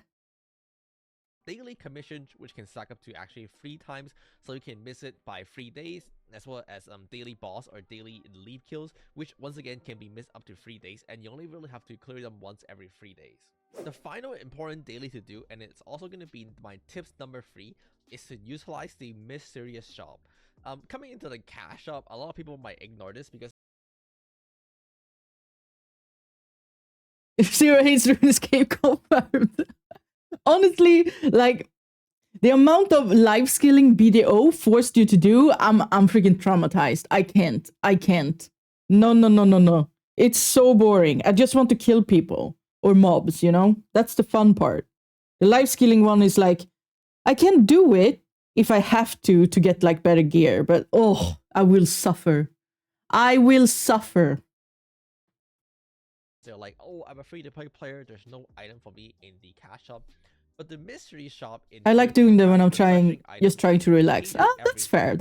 Speaker 12: Daily commissions, which can stack up to actually 3 times, so you can miss it by 3 days, as well as daily boss or daily elite kills, which once again can be missed up to 3 days, and you only really have to clear them once every 3 days. The final important daily to do, and it's also going to be my tips number 3, is to utilize the mysterious shop. Coming into the cash shop, a lot of people might ignore this because
Speaker 1: Zero hates RuneScape confirmed. Honestly, like the amount of life skilling BDO forced you to do, I'm freaking traumatized. I can't. No. It's so boring. I just want to kill people or mobs, you know? That's the fun part. The life skilling one is like, I can do it if I have to get like better gear, but oh, I will suffer.
Speaker 12: They're like, oh, I'm a free-to-play player, there's no item for me in the cash shop. But the mystery shop in
Speaker 1: I like doing them when I'm just trying to relax. That's fair.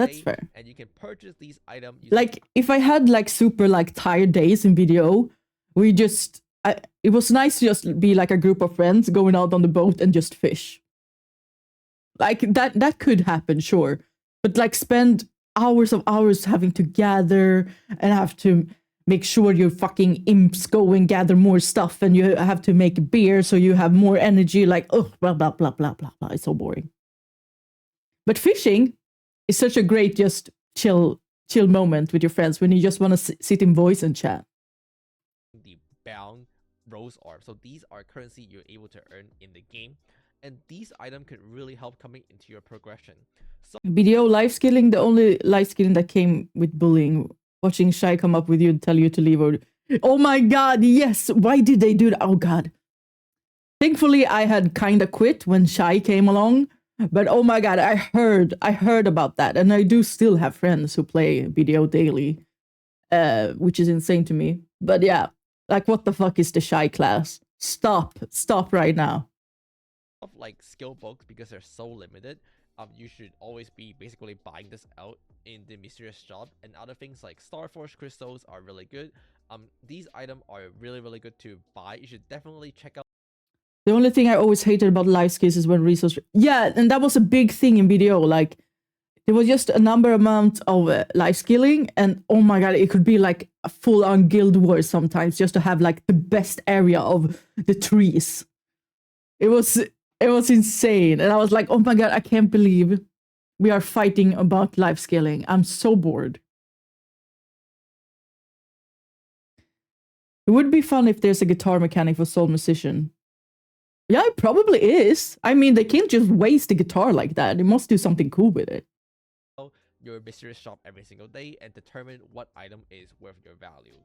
Speaker 12: And you can purchase these items.
Speaker 1: Like if I had like super like tired days in video, it was nice to just be like a group of friends going out on the boat and just fish. Like that could happen, sure. But like spend hours having to gather and have to make sure your fucking imps go and gather more stuff, and you have to make beer so you have more energy. Like, oh, blah, blah, blah, blah, blah, blah. It's so boring. But fishing is such a great, just chill moment with your friends when you just want to sit in voice and chat.
Speaker 12: The bound rose orb. So these are currency you're able to earn in the game. And these items could really help coming into your progression. So
Speaker 1: BDO life skilling, the only life skilling that came with bullying. Watching Shy come up with you and tell you to leave. Or, oh my god, yes! Why did they do that? Oh god. Thankfully, I had kind of quit when Shy came along. But oh my god, I heard about that. And I do still have friends who play BDO daily. Which is insane to me. But yeah, like what the fuck is the Shy class? Stop right now.
Speaker 12: Like skill books, because they're so limited. you should always be basically buying this out in the mysterious shop. And other things like Starforge crystals are really good. These items are really good to buy. You should definitely check out.
Speaker 1: The only thing I always hated about life skills is when resource. Yeah, and that was a big thing in BDO. Like, there was just a number amount of life skilling, and oh my god, it could be like a full-on guild war sometimes just to have like the best area of the trees. It was insane, and I was like, oh my god, I can't believe we are fighting about life scaling. I'm so bored. It would be fun if there's a guitar mechanic for Soul Musician. Yeah, it probably is. I mean, they can't just waste a guitar like that. They must do something cool with it.
Speaker 12: Your mysterious shop every single day and determine what item is worth your value.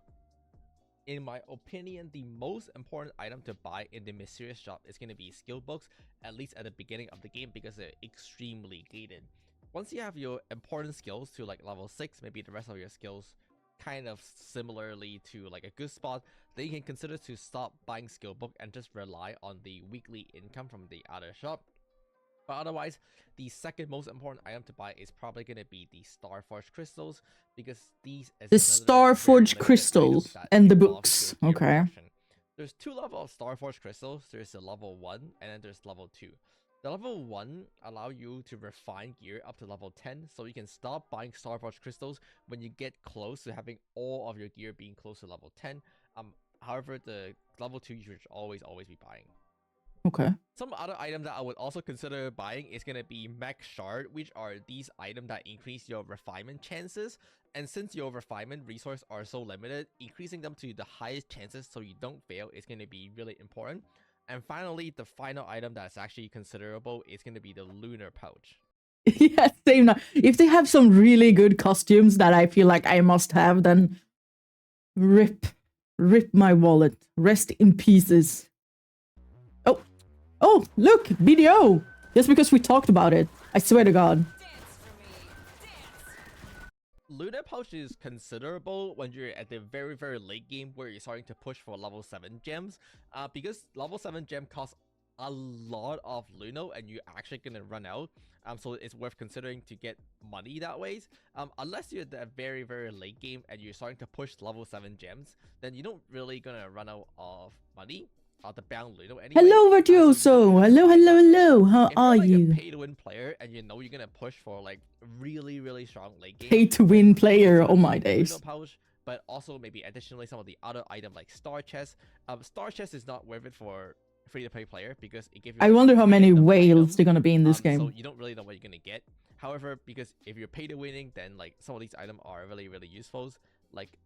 Speaker 12: In my opinion, the most important item to buy in the mysterious shop is going to be skill books, at least at the beginning of the game, because they're extremely gated. Once you have your important skills to like level 6, maybe the rest of your skills kind of similarly to like a good spot, then you can consider to stop buying skill book and just rely on the weekly income from the other shop. But otherwise, the second most important item to buy is probably going to be the Starforge crystals, because these is
Speaker 1: the Starforge crystals and the books. Okay.
Speaker 12: There's 2 levels of Starforge crystals. There's a level 1 and then there's level 2. The level 1 allow you to refine gear up to level 10, so you can stop buying Starforge crystals when you get close to having all of your gear being close to level 10. However, the level 2 you should always be buying.
Speaker 1: Okay.
Speaker 12: Some other items that I would also consider buying is going to be Mech Shard, which are these items that increase your refinement chances. And since your refinement resources are so limited, increasing them to the highest chances so you don't fail is going to be really important. And finally, the final item that's actually considerable is going to be the Lunar Pouch.
Speaker 1: Yeah, same now. If they have some really good costumes that I feel like I must have, then rip my wallet. Rest in pieces. Oh, look, BDO! Just because we talked about it. I swear to God.
Speaker 12: Lunar Pouch is considerable when you're at the very late game where you're starting to push for level 7 gems. Because level 7 gem costs a lot of Luno and you're actually gonna run out. So it's worth considering to get money that ways. Unless you're at the very late game and you're starting to push level 7 gems, then you're not really gonna run out of money. The bound Luno anyway.
Speaker 1: Hello, Virtuoso! Hello! How are
Speaker 12: if you're
Speaker 1: you?
Speaker 12: Like a pay-to-win player and you know you're gonna push for like really strong late game.
Speaker 1: Pay-to-win player, oh my days.
Speaker 12: Pouch, but also maybe additionally some of the other items like Star Chest. Star Chest is not worth it for free-to-play player because it gives you.
Speaker 1: I wonder how many whales they're gonna be in this game.
Speaker 12: So you don't really know what you're gonna get. However, because if you're pay-to-winning, then like some of these items are really useful. Like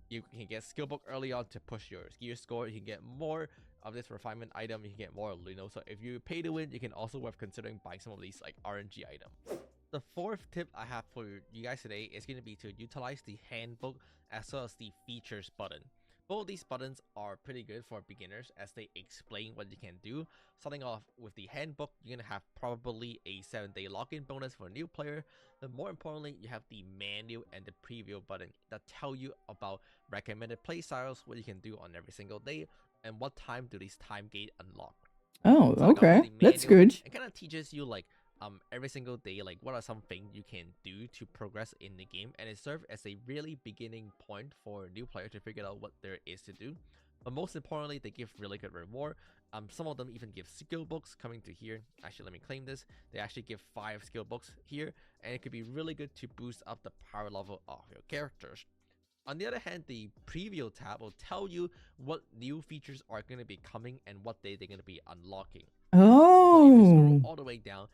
Speaker 12: you can get skill book early on to push your gear score. You can get more of this refinement item, you can get more Luno. So if you pay to win, you can also worth considering buying some of these like RNG items. The fourth tip I have for you guys today is going to be to utilize the handbook as well as the features button. Both these buttons are pretty good for beginners as they explain what you can do. Starting off with the handbook, you're going to have probably a 7-day login bonus for a new player. But more importantly, you have the menu and the preview button that tell you about recommended playstyles, what you can do on every single day, and what time do these time gate unlock.
Speaker 1: Oh, okay. That's good.
Speaker 12: It kind of teaches you like every single day, like what are some things you can do to progress in the game, and it serves as a really beginning point for a new player to figure out what there is to do. But most importantly, they give really good reward. Some of them even give skill books coming to here. Actually, let me claim this. They actually give 5 skill books here, and it could be really good to boost up the power level of your characters. On the other hand, the preview tab will tell you what new features are going to be coming and what day they're going to be unlocking.
Speaker 1: Oh.
Speaker 12: So if you scroll all the way down,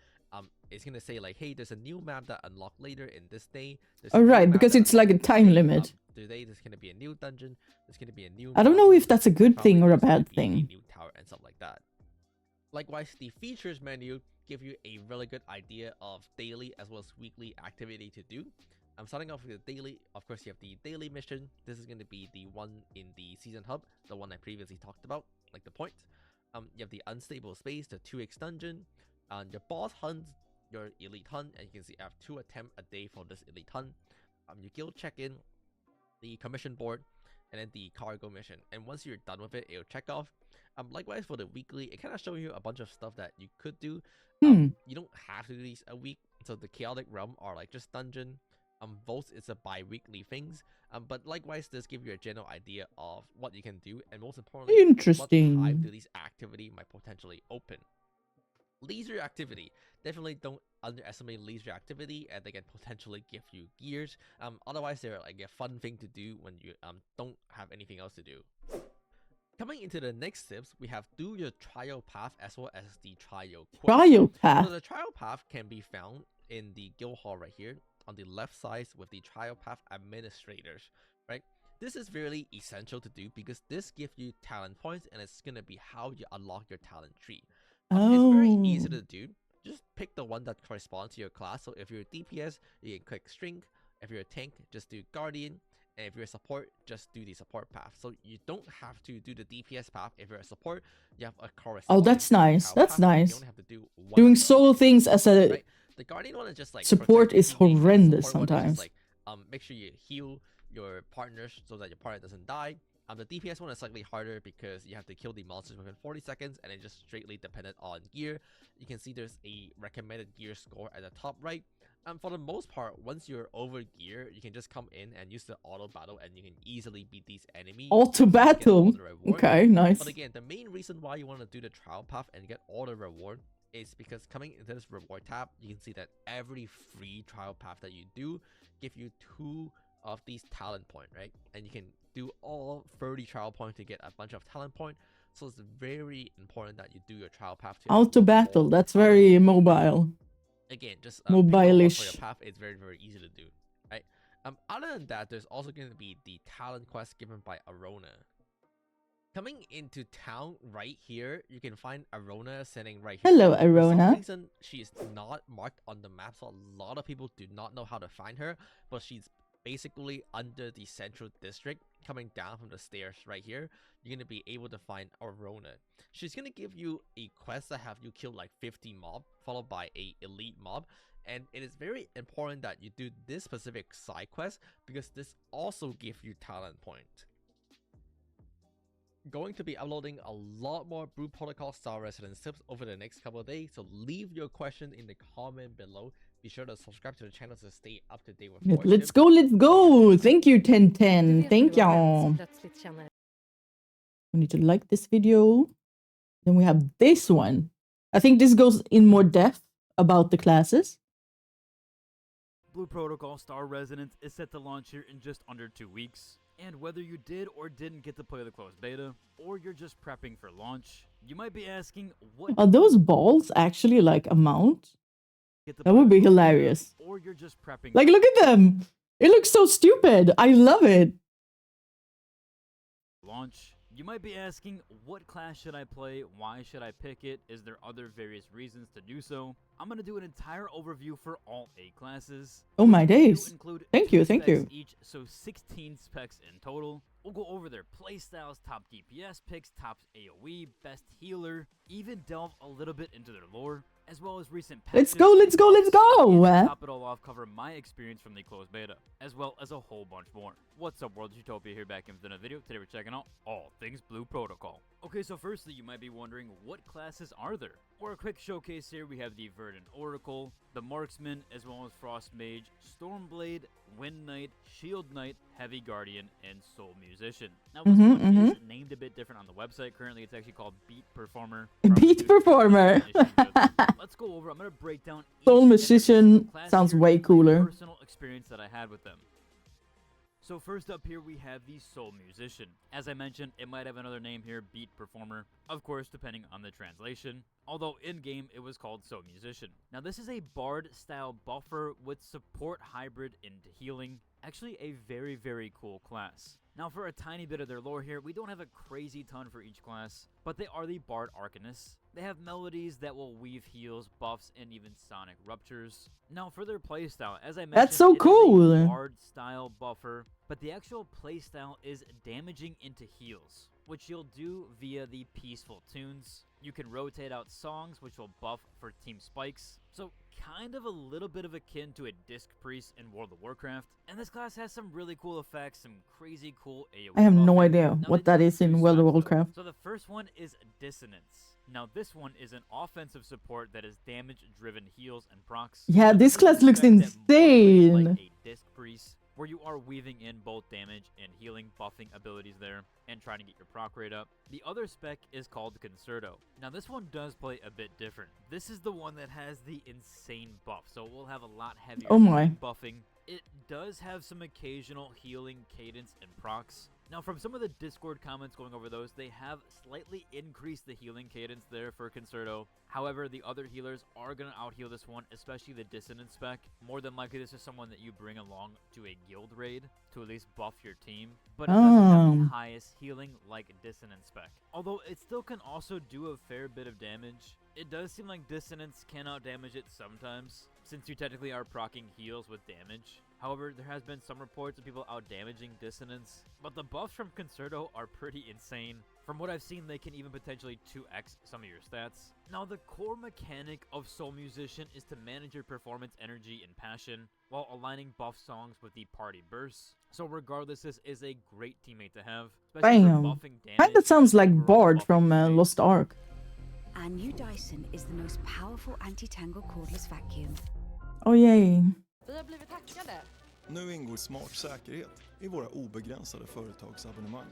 Speaker 12: it's going to say like, hey, there's a new map that unlocked later in this day.
Speaker 1: All right, because it's like a time limit.
Speaker 12: Today there's going to be a new dungeon. There's going to be a new.
Speaker 1: I don't know if that's a good thing or a bad thing.
Speaker 12: A new tower and stuff like that. Likewise, the features menu give you a really good idea of daily as well as weekly activity to do. I'm starting off with the daily. Of course, you have the daily mission. This is going to be the one in the season hub, the one I previously talked about, like the points. You have the unstable space, the 2x dungeon, your boss hunt, your elite hunt, and you can see I have 2 attempts a day for this elite hunt. Your guild check-in, the commission board, and then the cargo mission. And once you're done with it, it'll check off. Likewise for the weekly, it kind of shows you a bunch of stuff that you could do. You don't have to do these a week. So the chaotic realm are like just dungeon. Both is a bi-weekly things. But likewise, this gives you a general idea of what you can do, and most importantly,
Speaker 1: Interesting.
Speaker 12: what time do these activity might potentially open. Leisure activity. Definitely don't underestimate leisure activity, and they can potentially give you gears. Otherwise, they're like a fun thing to do when you don't have anything else to do. Coming into the next tips, we have do your trial path as well as the trial quest.
Speaker 1: Trial path.
Speaker 12: So the trial path can be found in the guild hall right here on the left side with the trial path administrators, right? This is really essential to do because this gives you talent points, and it's gonna be how you unlock your talent tree. It's very easy to do. Just pick the one that corresponds to your class. So if you're a DPS, you can click Strength. If you're a tank, just do Guardian. And if you're a support, just do the support path. So you don't have to do the DPS path. If you're a support, you have a corresponding.
Speaker 1: Oh, that's nice. That's nice.
Speaker 12: You only have to do one
Speaker 1: Doing solo things as a
Speaker 12: right? The Guardian one is just like
Speaker 1: support is horrendous
Speaker 12: support
Speaker 1: sometimes.
Speaker 12: Like, make sure you heal your partners so that your partner doesn't die. The DPS one is slightly harder because you have to kill the monsters within 40 seconds, and it's just straightly dependent on gear. You can see there's a recommended gear score at the top right. For the most part, once you're over gear, you can just come in and use the auto battle, and you can easily beat these enemies.
Speaker 1: Auto battle. Okay, nice.
Speaker 12: But again, the main reason why you want to do the trial path and get all the reward is because coming into this reward tab, you can see that every free trial path that you do give you 2 of these talent point, right? And you can do all 30 trial points to get a bunch of talent point. So it's very important that you do your trial path.
Speaker 1: Auto battle. That's very mobile.
Speaker 12: Again, just
Speaker 1: mobile-ish.
Speaker 12: for your path, it's very easy to do, right? Other than that, there's also going to be the talent quest given by Arona. Coming into town right here, you can find Arona sitting right here.
Speaker 1: Hello,
Speaker 12: For some
Speaker 1: Arona.
Speaker 12: reason, she is not marked on the map, so a lot of people do not know how to find her, but she's basically under the central district. Coming down from the stairs right here, you're going to be able to find Arona. She's going to give you a quest that have you kill like 50 mob, followed by a elite mob. And it is very important that you do this specific side quest because this also gives you talent point. Going to be uploading a lot more Blue Protocol Star Residence tips over the next couple of days, so leave your question in the comment below. Be sure to subscribe to the channel to stay up to date with more
Speaker 1: Let's
Speaker 12: tips.
Speaker 1: go, let's go. Thank you, 1010. Thank y'all. We need to like this video. Then we have this one. I think this goes in more depth about the classes.
Speaker 2: Blue Protocol Star Residence is set to launch here in just under 2 weeks. And whether you did or didn't get to play the closed beta, or you're just prepping for launch, you might be asking, what
Speaker 1: Are those balls actually like a mount? That would be hilarious.
Speaker 2: Or you're just prepping.
Speaker 1: Like, look at them. It looks so stupid. I love it.
Speaker 2: Launch. You might be asking, what class should I play? Why should I pick it? Is there other various reasons to do so? I'm going to do an entire overview for all 8 classes.
Speaker 1: Oh my days. Thank you,
Speaker 2: Thank
Speaker 1: you.
Speaker 2: Each, so 16 specs in total. We'll go over their playstyles, top DPS picks, top AoE, best healer, even delve a little bit into their lore, as well as recent patches.
Speaker 1: Let's go, let's go, let's go.
Speaker 2: And to top it all off, cover my experience from the closed beta, as well as a whole bunch more. What's up, World Utopia here, back in with another video. Today we're checking out all things Blue Protocol. Okay, so firstly, you might be wondering, what classes are there? For a quick showcase here, we have the Verdant Oracle, the Marksman, as well as Frost Mage, Stormblade, Wind Knight, Shield Knight, Heavy Guardian, and Soul Musician. Now, this one is named a bit different on the website. Currently, it's actually called Beat Performer.
Speaker 1: Beat Performer.
Speaker 2: Let's go over. I'm going to break down
Speaker 1: Soul Musician sounds way cooler.
Speaker 2: Personal experience that I had with them. So first up here, we have the Soul Musician. As I mentioned, it might have another name here, Beat Performer, of course, depending on the translation. Although in-game, it was called Soul Musician. Now, this is a Bard-style buffer with support hybrid into healing. Actually, a very cool class. Now, for a tiny bit of their lore here, we don't have a crazy ton for each class, but they are the Bard Arcanists. They have melodies that will weave heals, buffs, and even sonic ruptures. Now, for their playstyle, as I mentioned,
Speaker 1: That's so
Speaker 2: it
Speaker 1: cool.
Speaker 2: is a Bard-style buffer, but the actual playstyle is damaging into heals, which you'll do via the peaceful tunes. You can rotate out songs, which will buff for team spikes. So kind of a little bit of akin to a Disc Priest in World of Warcraft, and this class has some really cool effects, some crazy cool AoE
Speaker 1: I have no
Speaker 2: buffing.
Speaker 1: idea
Speaker 2: Now,
Speaker 1: what
Speaker 2: they
Speaker 1: that
Speaker 2: do
Speaker 1: is
Speaker 2: have
Speaker 1: in
Speaker 2: two
Speaker 1: World of
Speaker 2: styles, though.
Speaker 1: Warcraft.
Speaker 2: So the first one is Dissonance. Now this one is an offensive support that is damage-driven heals and procs.
Speaker 1: Yeah,
Speaker 2: Now,
Speaker 1: this
Speaker 2: is a
Speaker 1: class looks
Speaker 2: spec that more plays
Speaker 1: insane.
Speaker 2: like a Disc Priest, where you are weaving in both damage and healing buffing abilities there and trying to get your proc rate up. The other spec is called Concerto. Now this one does play a bit different. This is the one that has the insane buff, so it will have a lot heavier
Speaker 1: Oh my.
Speaker 2: healing buffing. It does have some occasional healing cadence and procs. Now from some of the Discord comments going over those, they have slightly increased the healing cadence there for Concerto. However, the other healers are going to out-heal this one, especially the Dissonance spec. More than likely, this is someone that you bring along to a guild raid to at least buff your team. But it doesn't have the highest healing like Dissonance spec. Although it still can also do a fair bit of damage. It does seem like Dissonance can out-damage it sometimes, since you technically are proccing heals with damage. However, there has been some reports of people out-damaging Dissonance, but the buffs from Concerto are pretty insane. From what I've seen, they can even potentially 2x some of your stats. Now, the core mechanic of Soul Musician is to manage your performance energy and passion, while aligning buff songs with the party bursts. So regardless, this is a great teammate to have, especially for
Speaker 1: Bam.
Speaker 2: buffing damage.
Speaker 1: Kinda sounds like
Speaker 2: overall
Speaker 1: Bard
Speaker 2: buffing
Speaker 1: from
Speaker 2: rate.
Speaker 1: Lost Ark.
Speaker 8: Our new Dyson is the most powerful anti-tangle cordless vacuum.
Speaker 1: Oh yay.
Speaker 13: Vi har blivit hackade.
Speaker 14: Nu ingår smart säkerhet i våra obegränsade företagsabonnemang.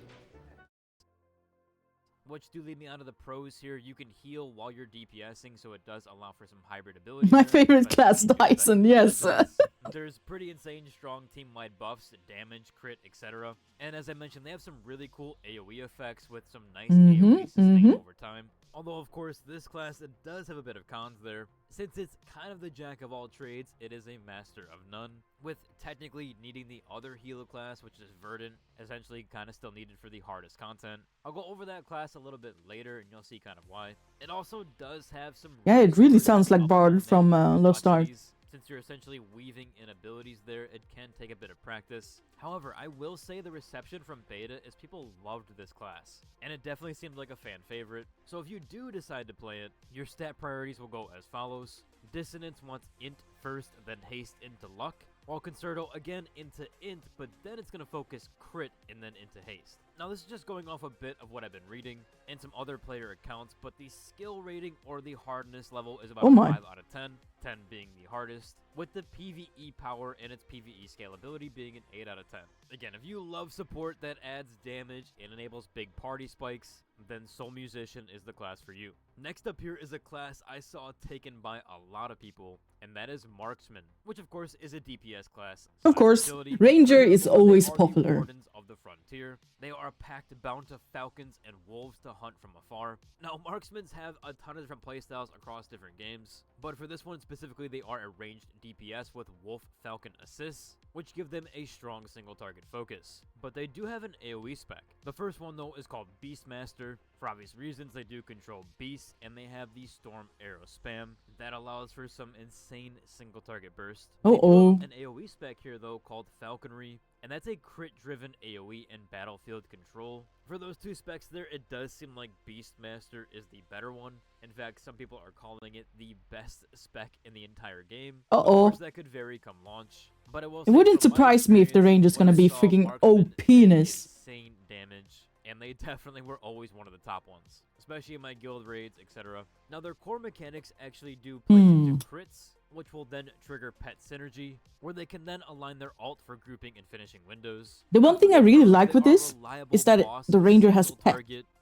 Speaker 2: Which do leave me out of the pros here. You can heal while you're DPSing, so it does allow for some hybrid ability.
Speaker 1: My
Speaker 2: there,
Speaker 1: favorite
Speaker 2: especially
Speaker 1: class,
Speaker 2: if you use
Speaker 1: Dyson,
Speaker 2: that
Speaker 1: yes.
Speaker 2: buffs. There's pretty insane strong team-wide buffs, damage, crit, etc. And as I mentioned, they have some really cool AoE effects with some nice AoE sustain over time. Although, of course, this class, it does have a bit of cons there. Since it's kind of the jack of all trades, it is a master of none, with technically needing the other healer class, which is Verdant, essentially kind of still needed for the hardest content. I'll go over that class a little bit later, and you'll see kind of why. It also does have some...
Speaker 1: Yeah, it really sounds like
Speaker 2: up
Speaker 1: Bard
Speaker 2: and
Speaker 1: from
Speaker 2: down
Speaker 1: Lost Ark.
Speaker 2: complexities. Since you're essentially weaving in abilities there, it can take a bit of practice. However, I will say the reception from beta is people loved this class, and it definitely seemed like a fan favorite. So if you do decide to play it, your stat priorities will go as follows. Dissonance wants int first, then haste into luck, while Concerto again into int, but then it's going to focus crit and then into haste. Now this is just going off a bit of what I've been reading and some other player accounts, but the skill rating or the hardness level is about 5 out of 10, 10 being the hardest, with the PvE power and its PvE scalability being an 8 out of 10. Again, if you love support that adds damage and enables big party spikes, then Soul Musician is the class for you. Next up here is a class I saw taken by a lot of people, and that is Marksman, which of course is a DPS class.
Speaker 1: Of course, Ranger is always popular.
Speaker 2: Wardens of the Frontier. They are a pact bound to falcons and wolves to hunt from afar. Now, Marksmans have a ton of different playstyles across different games, but for this one specifically, they are a ranged DPS with Wolf-Falcon assists, which give them a strong single target focus. But they do have an AoE spec. The first one though is called Beastmaster. For obvious reasons, they do control beasts, and they have the Storm Arrow spam that allows for some insane single target burst. They do have an AoE spec here though called Falconry, and that's a crit-driven AoE and battlefield control. For those two specs there, it does seem like Beastmaster is the better one. In fact, some people are calling it the best spec in the entire game. Of course, that could vary come launch, but it
Speaker 1: wouldn't surprise me if the Ranger's gonna be freaking OP-ness.
Speaker 2: Insane damage, and they definitely were always one of the top ones, especially in my guild raids, etc. Now, their core mechanics actually do play into crits, which will then trigger pet synergy, where they can then align their ult for grouping and finishing windows.
Speaker 1: The one thing I really like with this is that the Ranger has pet.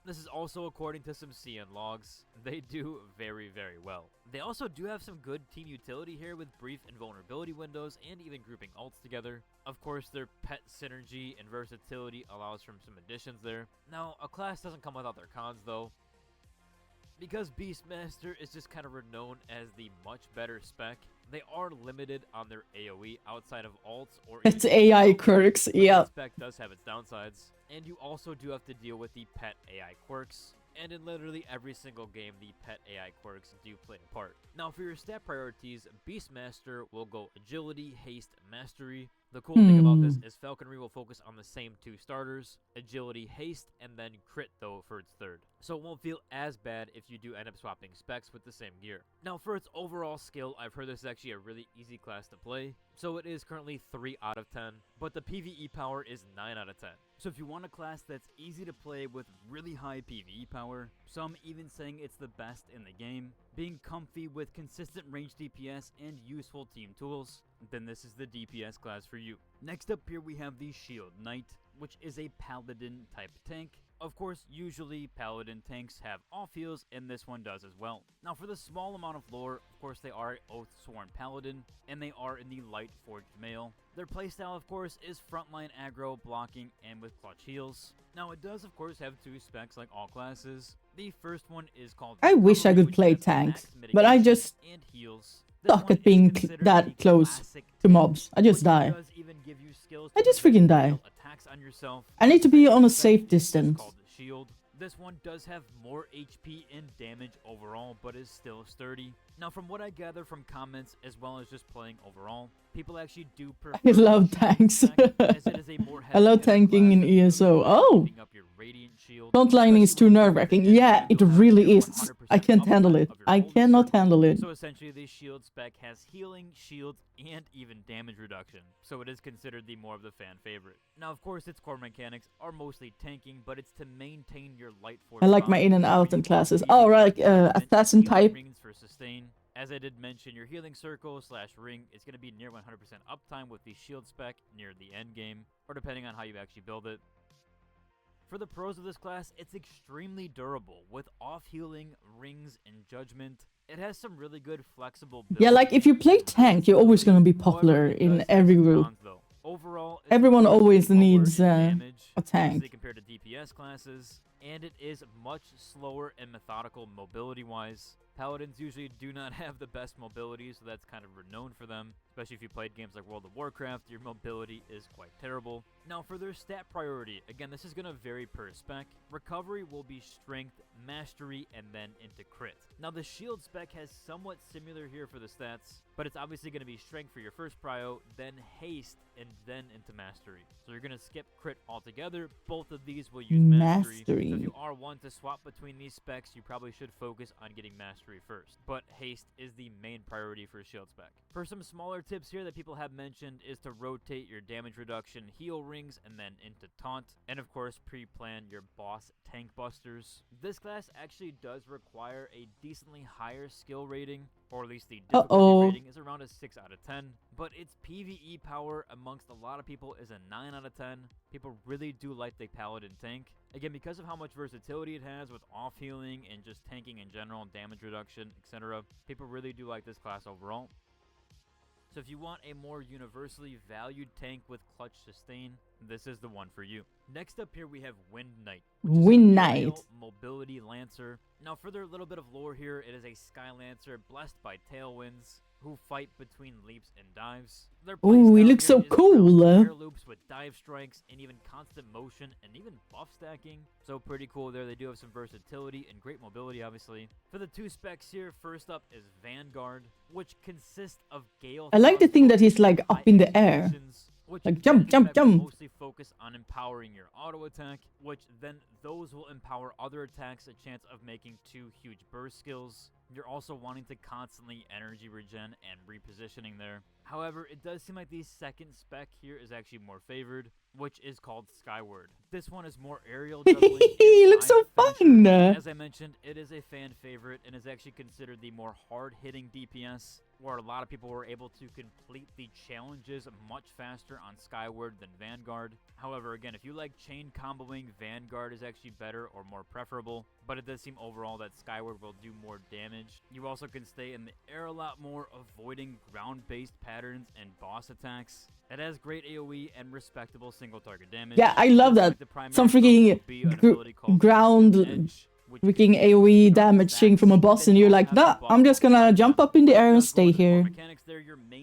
Speaker 2: This is also according to some CN logs. They do very, very well. They also do have some good team utility here with brief and vulnerability windows and even grouping ults together. Of course, their pet synergy and versatility allows for some additions there. Now, a class doesn't come without their cons though. Because Beastmaster is just kind of renowned as the much better spec, they are limited on their AoE outside of ults or...
Speaker 1: It's AI quirks, yeah.
Speaker 2: The spec does have its downsides, and you also do have to deal with the pet AI quirks. And in literally every single game, the pet AI quirks do play a part. Now, for your stat priorities, Beastmaster will go Agility, Haste, Mastery, The cool thing about this is falconry will focus on the same 2 starters, agility, haste, and then crit though for its 3rd. So it won't feel as bad if you do end up swapping specs with the same gear. Now for its overall skill, I've heard this is actually a really easy class to play. So it is currently 3 out of 10, but the PvE power is 9 out of 10. So if you want a class that's easy to play with really high PvE power, some even saying it's the best in the game, being comfy with consistent range DPS and useful team tools, then this is the DPS class for you. Next up here we have the Shield Knight, which is a paladin type tank. Of course, usually paladin tanks have off heals, and this one does as well. Now for the small amount of lore, of course they are Oath-sworn paladin, and they are in the light forged mail. Their playstyle of course is frontline aggro, blocking, and with clutch heals. Now it does of course have 2 specs like all classes. The first one is called
Speaker 1: I wish I could play tanks, but I just suck at being that close to mobs. I just die. I just freaking die. I need to be on a safe distance.
Speaker 2: This one does have more HP and damage overall, but is still sturdy. Now, from what I gather from comments as well as just playing overall, people actually do prefer.
Speaker 1: I love tanks. I love tanking in ESO. Oh! Frontlining is too nerve-wracking. Yeah, it really is. I can't handle it. I cannot handle it.
Speaker 2: So essentially, the shield spec has healing, shields, and even damage reduction. So it is considered the more of the fan favorite. Now, of course, its core mechanics are mostly tanking, but it's to maintain your light force.
Speaker 1: I like my in and out in classes. Oh, right, assassin type.
Speaker 2: For sustain. As I did mention, your healing circle / ring is going to be near 100% uptime with the shield spec near the end game, or depending on how you actually build it. For the pros of this class, it's extremely durable with off-healing, rings, and judgment. It has some really good flexible builds.
Speaker 1: Yeah, like if you play tank, you're always gonna be popular in every group.
Speaker 2: Overall,
Speaker 1: everyone always needs a tank.
Speaker 2: Compared to DPS classes, and it is much slower and methodical mobility-wise. Paladins usually do not have the best mobility, so that's kind of renowned for them. Especially if you played games like World of Warcraft, your mobility is quite terrible. Now for their stat priority, again this is going to vary per spec. Recovery will be strength, mastery, and then into crit. Now the shield spec has somewhat similar here for the stats, but it's obviously going to be strength for your first prio, then haste, and then into mastery. So you're going to skip crit altogether. Both of these will use mastery. So if you are one to swap between these specs, you probably should focus on getting mastery first. But haste is the main priority for shield spec. For some smaller tips here that people have mentioned is to rotate your damage reduction heal rings and then into taunt. And of course, pre-plan your boss tank busters. This class actually does require a decently higher skill rating, or at least the difficulty rating is around a 6 out of 10. But its PvE power amongst a lot of people is a 9 out of 10. People really do like the paladin tank. Again, because of how much versatility it has with off healing and just tanking in general, damage reduction, etc. People really do like this class overall. So if you want a more universally valued tank with clutch sustain, this is the one for you. Next up here we have Wind Knight.
Speaker 1: Wind Knight.
Speaker 2: Mobility Lancer. Now for their little bit of lore here, it is a Sky Lancer blessed by tailwinds who fight between leaps and dives.
Speaker 1: Ooh, he looks so cool.
Speaker 2: Air loops with dive strikes and even constant motion and even buff stacking. So pretty cool there. They do have some versatility and great mobility, obviously. For the 2 specs here, first up is Vanguard, which consists of Gale.
Speaker 1: I like the thing that he's like up in the air. Like jump, jump, jump.
Speaker 2: Mostly focus on empowering your auto attack, which then those will empower other attacks, a chance of making 2 huge burst skills. You're also wanting to constantly energy regen and repositioning there. However, it does seem like the second spec here is actually more favored, which is called Skyward. This one is more aerial juggling.
Speaker 1: He looks so fun!
Speaker 2: As I mentioned, it is a fan favorite and is actually considered the more hard-hitting DPS, where a lot of people were able to complete the challenges much faster on Skyward than Vanguard. However, again, if you like chain comboing, Vanguard is actually better or more preferable, but it does seem overall that Skyward will do more damage. You also can stay in the air a lot more, avoiding ground-based patterns and boss attacks. It has great AoE and respectable single target damage.
Speaker 1: Yeah, I love that. Some freaking ground freaking AoE damaging from a boss, and you're like, nah, I'm just gonna jump up in the air and stay here.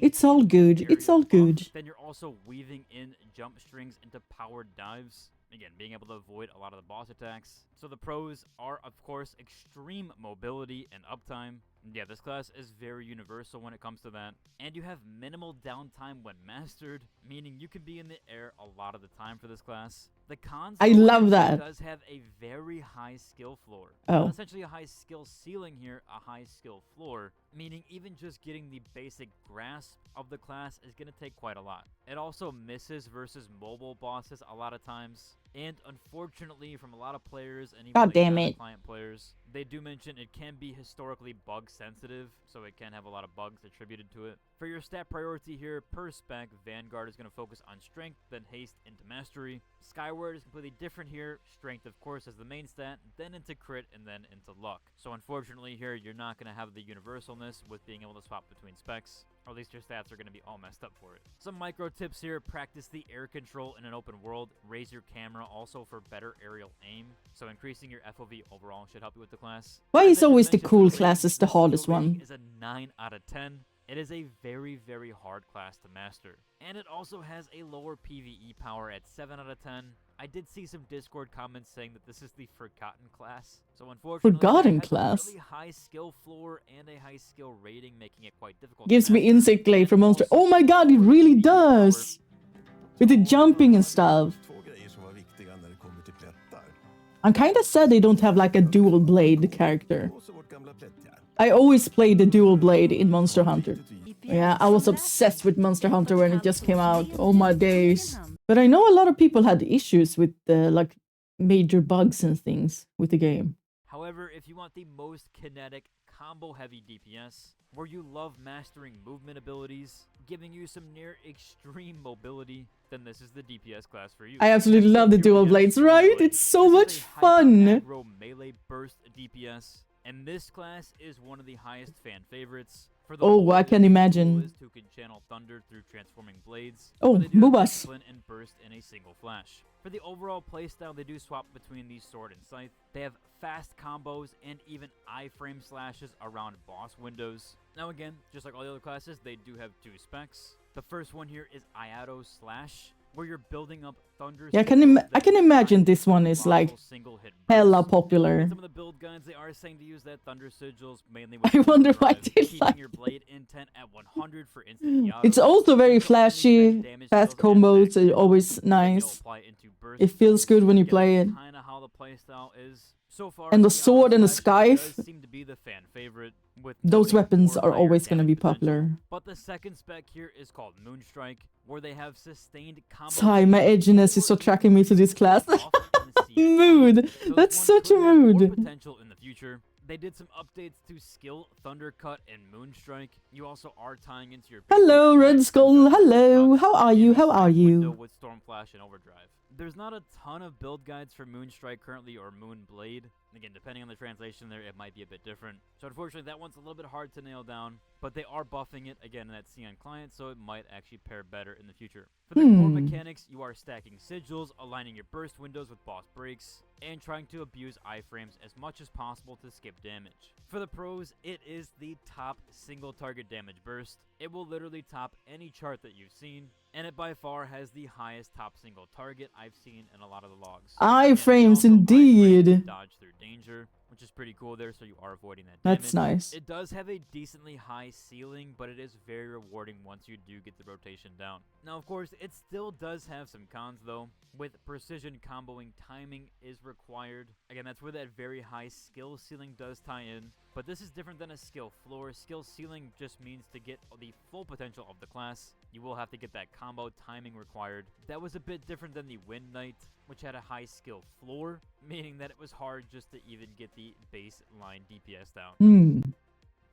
Speaker 1: It's all good. It's all good.
Speaker 2: Then you're also weaving in jump strings into powered dives. Again, being able to avoid a lot of the boss attacks. So the pros are, of course, extreme mobility and uptime. Yeah, this class is very universal when it comes to that. And you have minimal downtime when mastered, meaning you can be in the air a lot of the time for this class. The cons,
Speaker 1: I love
Speaker 2: it
Speaker 1: that.
Speaker 2: does have a very high skill floor.
Speaker 1: Oh.
Speaker 2: Not essentially a high skill ceiling here, a high skill floor, meaning even just getting the basic grasp of the class is going to take quite a lot. It also misses versus mobile bosses a lot of times. And unfortunately, from a lot of players and
Speaker 1: God
Speaker 2: even
Speaker 1: damn it.
Speaker 2: client players, they do mention it can be historically bug sensitive, so it can have a lot of bugs attributed to it. For your stat priority here, per spec, Vanguard is going to focus on strength, then haste into mastery. Skyward is completely different here. Strength, of course, as the main stat, then into crit, and then into luck. So unfortunately here, you're not going to have the universalness with being able to swap between specs, or at least your stats are going to be all messed up for it. Some micro tips here: practice the air control in an open world. Raise your camera also for better aerial aim. So increasing your FOV overall should help you with the class.
Speaker 1: Why is always the
Speaker 2: Dimensions
Speaker 1: cool
Speaker 2: related,
Speaker 1: classes the
Speaker 2: the
Speaker 1: hardest
Speaker 2: skill rating
Speaker 1: one?
Speaker 2: is a 9 out of 10. It is a very, very hard class to master. And it also has a lower PvE power at 7 out of 10. I did see some Discord comments saying that this is the forgotten class. So unfortunately,
Speaker 1: Forgotten
Speaker 2: it has
Speaker 1: class?
Speaker 2: a really high skill floor and a high skill rating, making it quite difficult.
Speaker 1: Gives
Speaker 2: to
Speaker 1: me
Speaker 2: master.
Speaker 1: insect glade from Monster. Oh my god, it really does! With the jumping and stuff. I'm kinda sad they don't have like a dual blade character. I always played the dual blade in Monster Hunter. Yeah, I was obsessed with Monster Hunter when it just came out. Oh my days. But I know a lot of people had issues with like major bugs and things with the game.
Speaker 2: However, if you want the most kinetic, combo-heavy DPS, where you love mastering movement abilities, giving you some near extreme mobility, then this is the DPS class for you.
Speaker 1: I absolutely love the dual blades, right? It's so much fun!
Speaker 2: Aggro melee burst DPS, and this class is one of the highest fan favorites. For the
Speaker 1: Oh, I can imagine.
Speaker 2: Who can channel thunder through transforming blades.
Speaker 1: Oh,
Speaker 2: they do have
Speaker 1: Boobas.
Speaker 2: discipline and burst in a single flash. For the overall playstyle, they do swap between the sword and scythe. They have fast combos and even iframe slashes around boss windows. Now again, just like all the other classes, they do have 2 specs. The first one here is Iato Slash, where you're building up thunder.
Speaker 1: Yeah, I can imagine this one is like hella popular.
Speaker 2: Some of the build guides, they are saying to use that thunder sigils mainly
Speaker 1: I wonder why they
Speaker 2: keeping
Speaker 1: like
Speaker 2: your blade intent at 100 for instant Iato.
Speaker 1: It's also very flashy, fast combos are always nice. It feels good when you play it.
Speaker 2: Kinda how the playstyle is. So far,
Speaker 1: And the sword and the scythe,
Speaker 2: does seem to be the fan favorite, with
Speaker 1: those
Speaker 2: noting
Speaker 1: weapons
Speaker 2: more
Speaker 1: are
Speaker 2: higher
Speaker 1: always going to
Speaker 2: damage
Speaker 1: be popular.
Speaker 2: But the second spec here is called Moonstrike, where they have sustained combo.
Speaker 1: Sigh, my edginess is so tracking me to this class. Mood! That's such a
Speaker 2: More
Speaker 1: mood!
Speaker 2: potential in the future. They did some updates to skill, Thundercut, and Moonstrike. You also are tying into your
Speaker 1: Hello, Red Skull. Hello. How are you? How are
Speaker 2: window
Speaker 1: you?
Speaker 2: with Stormflash and Overdrive. There's not a ton of build guides for Moonstrike currently, or Moonblade. Again, depending on the translation there, it might be a bit different. So unfortunately, that one's a little bit hard to nail down, but they are buffing it, again, in that CN client, so it might actually pair better in the future. For the core mechanics, you are stacking sigils, aligning your burst windows with boss breaks, and trying to abuse iframes as much as possible to skip damage. For the pros, it is the top single target damage burst. It will literally top any chart that you've seen, and it by far has the highest top single target I've seen in a lot of the logs.
Speaker 1: Iframes, indeed.
Speaker 2: Dodge through danger, which is pretty cool there, so you are avoiding that
Speaker 1: That's
Speaker 2: damage.
Speaker 1: nice.
Speaker 2: It does have a decently high ceiling, but it is very rewarding once you do get the rotation down. Now, of course, it still does have some cons, though. With precision comboing, timing is required. Again, that's where that very high skill ceiling does tie in. But this is different than a skill floor. Skill ceiling just means to get the full potential of the class, you will have to get that combo timing required. That was a bit different than the Wind Knight, which had a high skill floor, meaning that it was hard just to even get the baseline DPS down.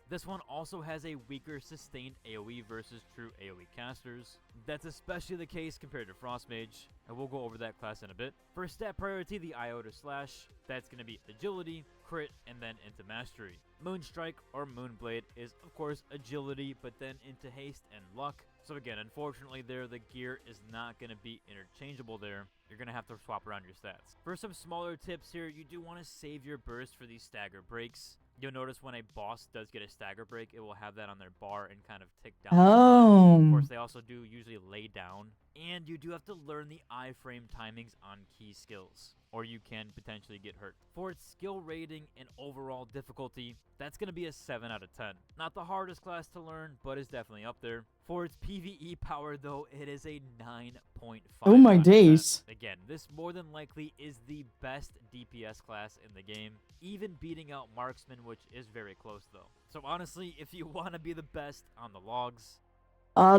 Speaker 2: This one also has a weaker sustained AoE versus true AoE casters. That's especially the case compared to Frostmage, and we'll go over that class in a bit. For stat priority, the Iota Slash, that's going to be agility, crit, and then into mastery. Moonstrike or Moonblade is of course agility, but then into haste and luck. So again, unfortunately there, the gear is not going to be interchangeable there. You're going to have to swap around your stats. For some smaller tips here, you do want to save your burst for these stagger breaks. You'll notice when a boss does get a stagger break, it will have that on their bar and kind of tick down.
Speaker 1: Oh.
Speaker 2: Of course, they also do usually lay down And you do have to learn the iframe timings on key skills, or you can potentially get hurt. For its skill rating and overall difficulty, that's going to be a 7 out of 10. Not the hardest class to learn, but it's definitely up there. For its PvE power, though, it is a 9.5.
Speaker 1: Oh my days.
Speaker 2: Again, this more than likely is the best DPS class in the game, even beating out Marksman, which is very close, though. So honestly, if you want to be the best on the logs,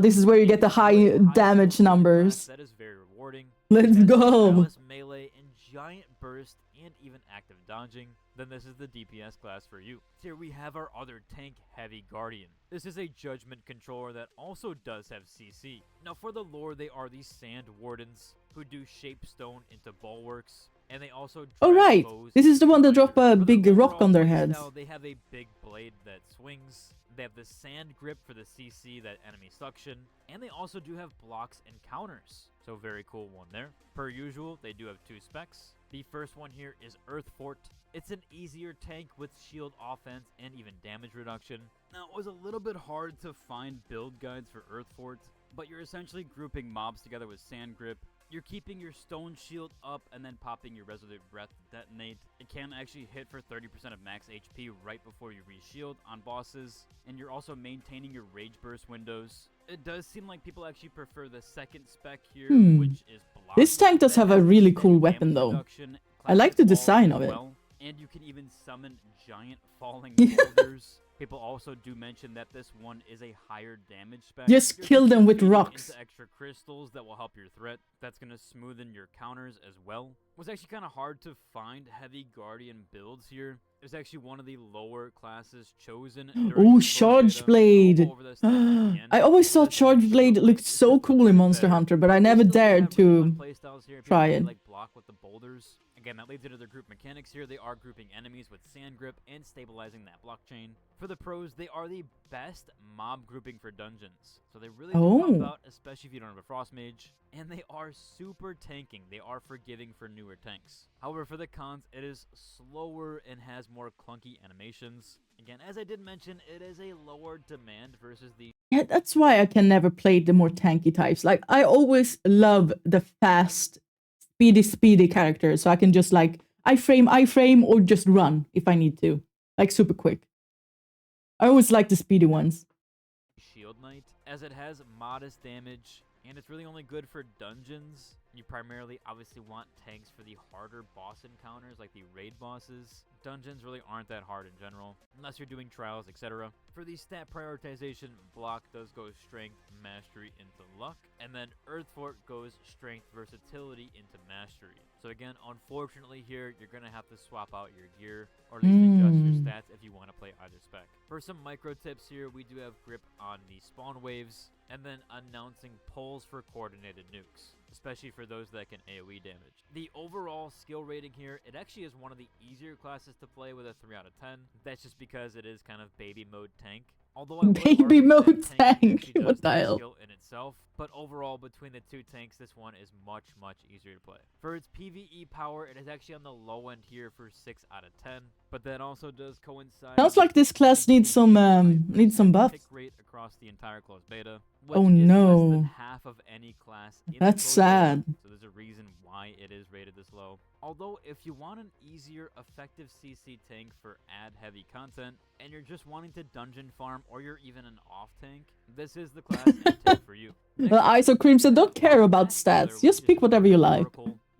Speaker 1: this is where you get the high damage numbers.
Speaker 2: that is very rewarding.
Speaker 1: Let's go.
Speaker 2: Melee and giant burst and even active dodging, then this is the DPS class for you. Here we have our other tank, Heavy Guardian. This is a judgment controller that also does have CC. Now for the lore, they are the Sand Wardens who do shape stone into bulwarks, and they also
Speaker 1: Oh right, this is the one that drop a big rock on their heads.
Speaker 2: They have a big blade that swings. They have the sand grip for the CC, that enemy suction, and they also do have blocks and counters. So very cool one there. Per usual, they do have 2 specs. The first one here is Earth Fort. It's an easier tank with shield offense and even damage reduction. Now, it was a little bit hard to find build guides for Earth Fort, but you're essentially grouping mobs together with sand grip. You're keeping your stone shield up and then popping your resolute breath to detonate. It can actually hit for 30% of max HP right before you re-shield on bosses, and you're also maintaining your rage burst windows. It does seem like people actually prefer the second spec here, which is block.
Speaker 1: This tank does have a really cool weapon though. I like the design of it.
Speaker 2: And you can even summon giant falling boulders. People also do mention that this one is a higher damage spec.
Speaker 1: Just kill them with rocks.
Speaker 2: Into extra crystals that will help your threat. That's going to smoothen your counters as well. It was actually kind of hard to find Heavy Guardian builds here. It was actually one of the lower classes chosen.
Speaker 1: Oh, Charge Blade! I always thought Charge Blade looked so cool in Monster Hunter, but I never dared to try it.
Speaker 2: Like block with the boulders. Again, that leads into their group mechanics here. They are grouping enemies with sand grip and stabilizing that blockchain. For the pros, they are the best mob grouping for dungeons. So they really do help out, especially if you don't have a Frost Mage. And they are super tanking. They are forgiving for newer tanks. However, for the cons, it is slower and has more clunky animations. Again, as I did mention, it is a lower demand versus the...
Speaker 1: Yeah, that's why I can never play the more tanky types. Like, I always love the fast, speedy characters. So I can just like, I-frame, or just run if I need to. Like, super quick. I always like the speedy ones.
Speaker 2: Shield Knight, as it has modest damage, and it's really only good for dungeons. You primarily obviously want tanks for the harder boss encounters, like the raid bosses. Dungeons really aren't that hard in general, unless you're doing trials, etc. For the stat prioritization, block does go strength, mastery into luck, and then Earth Fort goes strength, versatility into mastery. So again, unfortunately here, you're going to have to swap out your gear, or at least adjust your stats if you want to play either spec. For some micro tips here, we do have grip on the spawn waves, and then announcing pulls for coordinated nukes, especially for those that can AoE damage. The overall skill rating here, it actually is one of the easier classes to play with a 3 out of 10. That's just because it is kind of baby mode tank. Although
Speaker 1: baby mode tank, what the hell?
Speaker 2: Skill in itself, but overall between the two tanks, this one is much easier to play. For its PvE power, it is actually on the low end here for 6 out of 10, but that also does coincide.
Speaker 1: Sounds like this class needs some buff.
Speaker 2: Tick rate across the entire closed beta.
Speaker 1: Oh no!
Speaker 2: Less than half of any class in
Speaker 1: That's sad.
Speaker 2: So there's a reason why it is rated this low. Although, if you want an easier, effective CC tank for ad-heavy content, and you're just wanting to dungeon farm, or you're even an off-tank, this is the class and tank for you.
Speaker 1: The Eyes of Crimson don't care about stats. Just pick whatever you like.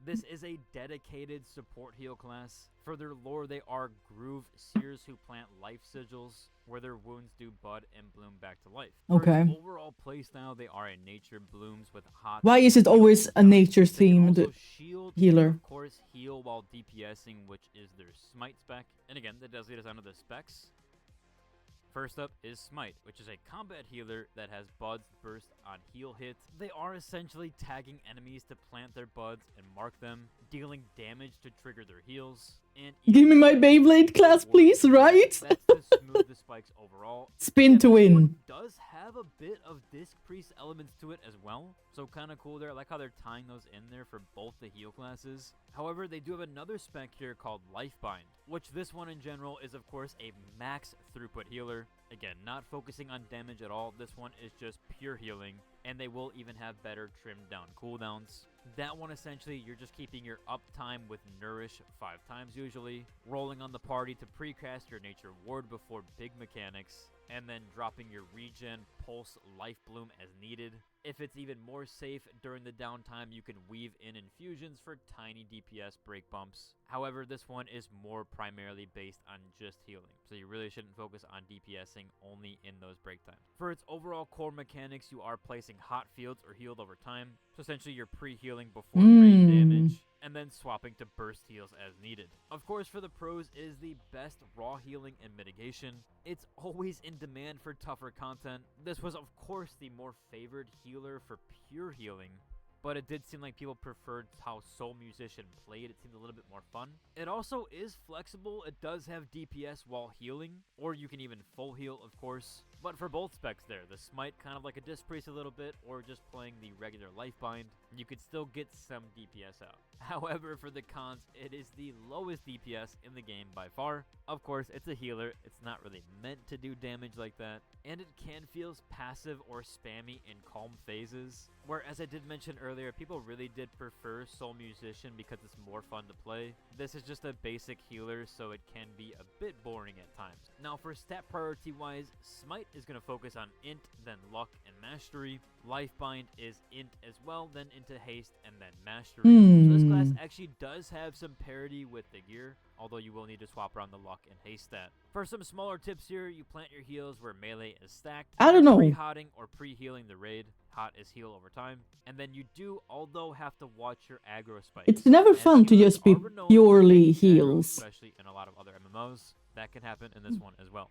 Speaker 2: This is a dedicated support heal class. For their lore, they are groove seers who plant life sigils, where their wounds do bud and bloom back to life.
Speaker 1: Okay.
Speaker 2: For overall playstyle, they are a nature blooms with hot...
Speaker 1: Why is it always a nature-themed healer?
Speaker 2: Of course, heal while DPSing, which is their smite spec. And again, that does lead us onto the specs. First up is Smite, which is a combat healer that has buds burst on heal hits. They are essentially tagging enemies to plant their buds and mark them, dealing damage to trigger their heals. And
Speaker 1: give me my Beyblade class, please, right?
Speaker 2: That's to smooth the spikes overall.
Speaker 1: Spin to win.
Speaker 2: It does have a bit of Disc Priest elements to it as well, so kind of cool there. I like how they're tying those in there for both the heal classes. However, they do have another spec here called Lifebind, which this one in general is of course a max throughput healer. Again, not focusing on damage at all. This one is just pure healing. and they will even have better trimmed down cooldowns. That one, essentially, you're just keeping your uptime with Nourish 5 times usually, rolling on the party to precast your Nature Ward before big mechanics, and then dropping your Regen, Pulse, Life Bloom as needed. If it's even more safe during the downtime, you can weave in infusions for tiny DPS break bumps. However, this one is more primarily based on just healing, so you really shouldn't focus on DPSing only in those break times. For its overall core mechanics, you are placing hot fields or healed over time, so essentially you're pre-healing before raid damage, and then swapping to burst heals as needed. Of course, for the pros is the best raw healing and mitigation. It's always in demand for tougher content. This was of course the more favored healer for pure healing, but it did seem like people preferred how Soul Musician played. It seemed a little bit more fun. It also is flexible. It does have DPS while healing, or you can even full heal, of course. But for both specs there, the Smite kind of like a Disc Priest a little bit, or just playing the regular Life Bind, you could still get some DPS out. However, for the cons, it is the lowest DPS in the game by far. Of course, it's a healer. It's not really meant to do damage like that, and it can feel passive or spammy in calm phases, where, as I did mention earlier, people really did prefer Soul Musician because it's more fun to play. This is just a basic healer, so it can be a bit boring at times. Now, for stat priority wise, Smite is going to focus on Int, then Luck and Mastery. Lifebind is Int as well, then into Haste, and then Mastery. So this class actually does have some parity with the gear, although you will need to swap around the Luck and Haste stat. For some smaller tips here, you plant your heals where melee is stacked.
Speaker 1: I don't know.
Speaker 2: Pre-hotting or pre-healing the raid. Hot is heal over time. And then you do, although, have to watch your aggro spikes.
Speaker 1: It's never fun to just be purely heals.
Speaker 2: Especially in a lot of other MMOs. That can happen in this one as well.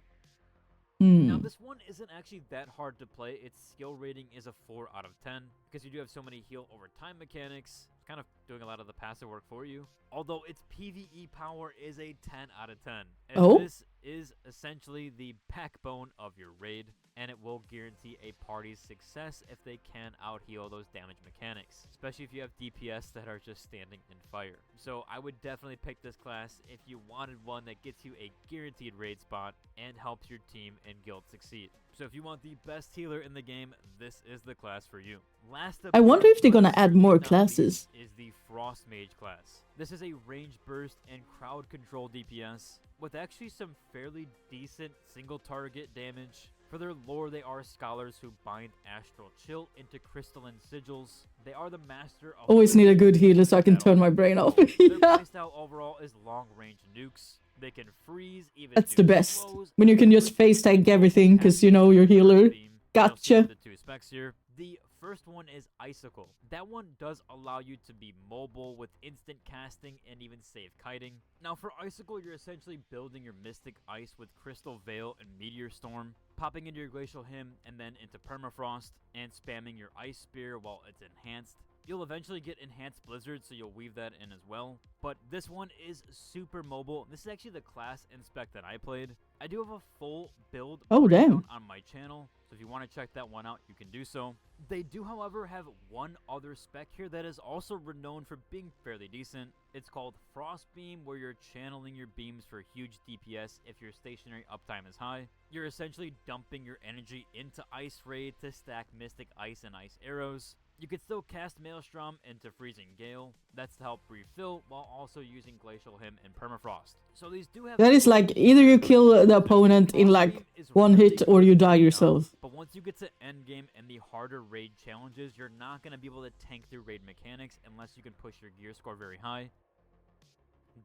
Speaker 1: Hmm.
Speaker 2: Now, this one isn't actually that hard to play. Its skill rating is a 4 out of 10, because you do have so many heal over time mechanics. It's kind of doing a lot of the passive work for you. Although its PvE power is a 10 out of 10. And this is essentially the backbone of your raid, and it will guarantee a party's success if they can out-heal those damage mechanics, especially if you have DPS that are just standing in fire. So I would definitely pick this class if you wanted one that gets you a guaranteed raid spot and helps your team and guild succeed. So if you want the best healer in the game, this is the class for you. Last up,
Speaker 1: I wonder if they're gonna add more classes.
Speaker 2: Is the Frost Mage class. This is a range burst and crowd control DPS with actually some fairly decent single target damage. For their lore, they are scholars who bind Astral Chill into crystalline sigils. They are the master of...
Speaker 1: Always need a good healer so I can turn my brain off.
Speaker 2: Their
Speaker 1: Yeah.
Speaker 2: playstyle overall is long-range nukes. They can freeze even.
Speaker 1: That's the best. When you can just face tank everything because you know your healer. Gotcha.
Speaker 2: The two specs here. The first one is Icicle. That one does allow you to be mobile with instant casting and even safe kiting. Now for Icicle, you're essentially building your Mystic Ice with Crystal Veil and Meteor Storm, popping into your Glacial Hymn and then into Permafrost, and spamming your Ice Spear while it's enhanced. You'll eventually get Enhanced Blizzard, so you'll weave that in as well. But this one is super mobile. This is actually the class and spec that I played. I do have a full build
Speaker 1: damn.
Speaker 2: on my channel, so if you want to check that one out, you can do so. They do, however, have one other spec here that is also renowned for being fairly decent. It's called Frost Beam, where you're channeling your beams for huge DPS if your stationary uptime is high. You're essentially dumping your energy into Ice Raid to stack Mystic Ice and Ice Arrows. You could still cast Maelstrom into Freezing Gale. That's to help refill while also using Glacial Hymn and Permafrost. So these do have...
Speaker 1: That is like either you kill the opponent in like one hit or you die yourself.
Speaker 2: But once you get to endgame and the harder raid challenges, you're not going to be able to tank through raid mechanics unless you can push your gear score very high.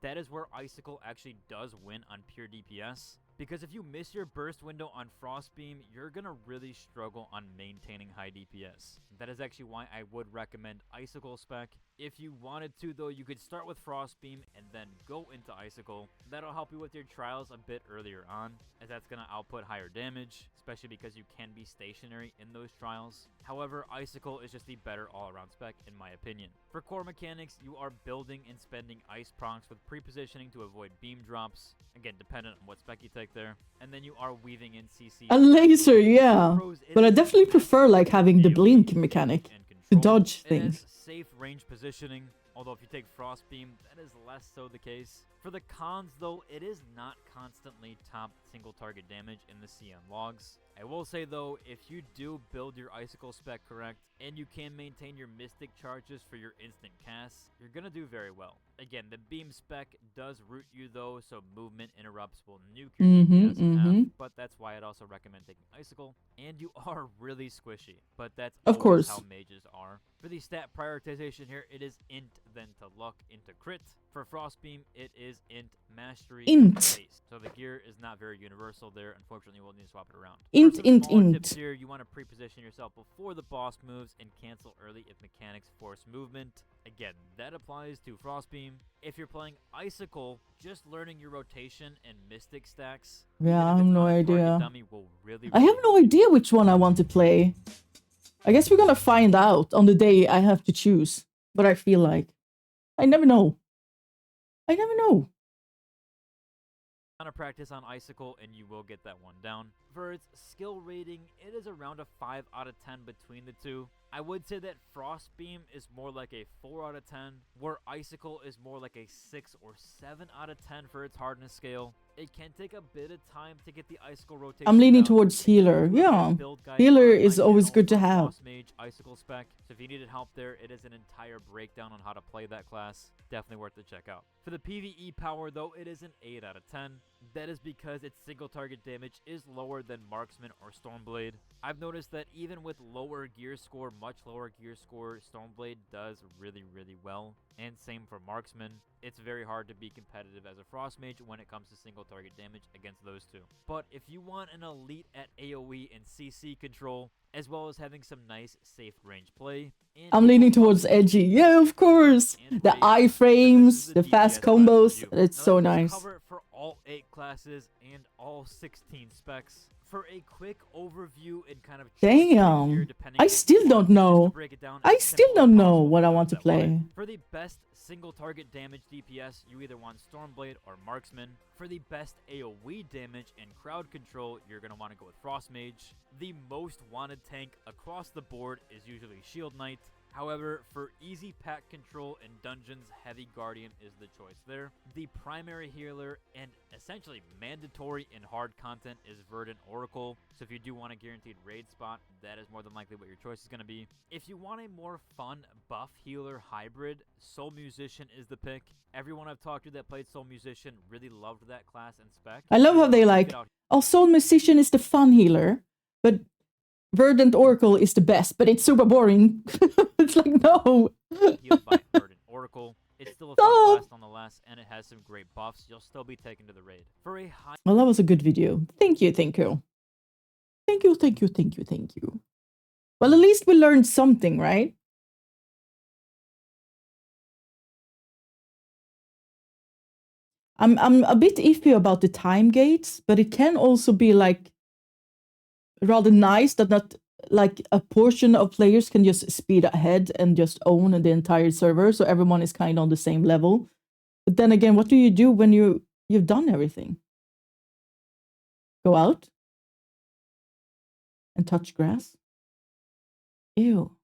Speaker 2: That is where Icicle actually does win on pure DPS. Because if you miss your burst window on Frostbeam, you're going to really struggle on maintaining high DPS. That is actually why I would recommend Icicle spec. If you wanted to, though, you could start with Frostbeam and then go into Icicle. That'll help you with your trials a bit earlier on, as that's going to output higher damage, especially because you can be stationary in those trials. However, Icicle is just the better all-around spec, in my opinion. For core mechanics, you are building and spending Ice Prongs with pre-positioning to avoid beam drops, again, dependent on what spec you take there. And then you are weaving in CC.
Speaker 1: A laser, yeah. But I definitely prefer like having the blink mechanic to dodge things.
Speaker 2: Safe range positioning. although if you take Frostbeam, that is less so the case. For the cons though, it is not constantly top single target damage in the CN logs. I will say though, if you do build your Icicle spec correct, and you can maintain your Mystic charges for your instant casts, you're gonna do very well. Again, the Beam spec does root you though, so movement interrupts will nuke your DPS in half, but that's why I'd also recommend taking Icicle. And you are really squishy, but that's
Speaker 1: of
Speaker 2: always
Speaker 1: course
Speaker 2: how mages are. For the stat prioritization here, it is int then to luck into crit. For Frostbeam, it is int mastery
Speaker 1: Int.
Speaker 2: base. So the gear is not very universal there. Unfortunately, we'll need to swap it around.
Speaker 1: Int,
Speaker 2: For some
Speaker 1: int,
Speaker 2: smaller
Speaker 1: int.
Speaker 2: tips here, you want to pre-position yourself before the boss moves and cancel early if mechanics force movement. Again, that applies to Frostbeam. If you're playing Icicle, just learning your rotation and Mystic stacks.
Speaker 1: Yeah, I have no idea.
Speaker 2: Dummy will really,
Speaker 1: I have no idea which one I want to play. I guess we're gonna find out on the day I have to choose what I feel like. I never know. I never know.
Speaker 2: Amount of practice on Icicle and you will get that one down. For its skill rating, it is around a 5 out of 10 between the two. I would say that Frostbeam is more like a 4 out of 10, where Icicle is more like a 6 or 7 out of 10 for its hardness scale. It can take a bit of time to get the Icicle rotation.
Speaker 1: I'm leaning
Speaker 2: down.
Speaker 1: towards healer. Yeah, healer is always good to have.
Speaker 2: Mage Icicle spec. So if you needed help there, it is an entire breakdown on how to play that class. Definitely worth to check out. For the PvE power though, it is an 8 out of 10. That is because its single target damage is lower than Marksman or Stormblade. I've noticed that even with lower gear score, much lower gear score, Stormblade does really, really well. And same for Marksman. It's very hard to be competitive as a Frost Mage when it comes to single target damage against those two. But if you want an elite at AoE and CC control, as well as having some nice safe range play,
Speaker 1: I'm leaning towards edgy. Yeah, of course. The iframes, the fast combos. It's so nice.
Speaker 2: Cover it for all 8 classes and all 16 specs. For a quick overview and kind of
Speaker 1: damn, I still don't know. I still don't know what I want to play.
Speaker 2: For the best single target damage DPS, you either want Stormblade or Marksman. For the best AoE damage and crowd control, you're going to want to go with Frost Mage. The most wanted tank across the board is usually Shield Knight. However, for easy pack control and dungeons, Heavy Guardian is the choice there. The primary healer and essentially mandatory in hard content is Verdant Oracle. So if you do want a guaranteed raid spot, that is more than likely what your choice is going to be. If you want a more fun buff healer hybrid, Soul Musician is the pick. Everyone I've talked to that played Soul Musician really loved that class and spec.
Speaker 1: I love how they like, oh, Soul Musician is the fun healer, but Verdant Oracle is the best, but it's super boring. It's like, no.
Speaker 2: Healed by Verdant Oracle. It's still a fun class nonetheless, and it has some great buffs. You'll still be taken to the raid. For a high...
Speaker 1: Well, that was a good video. Thank you, thank you. Thank you, thank you, thank you, thank you. Well, at least we learned something, right? I'm a bit iffy about the time gates, but it can also be like rather nice that not like a portion of players can just speed ahead and just own the entire server, so everyone is kind of on the same level. But then again, what do you do when you've done everything? Go out and touch grass? Ew.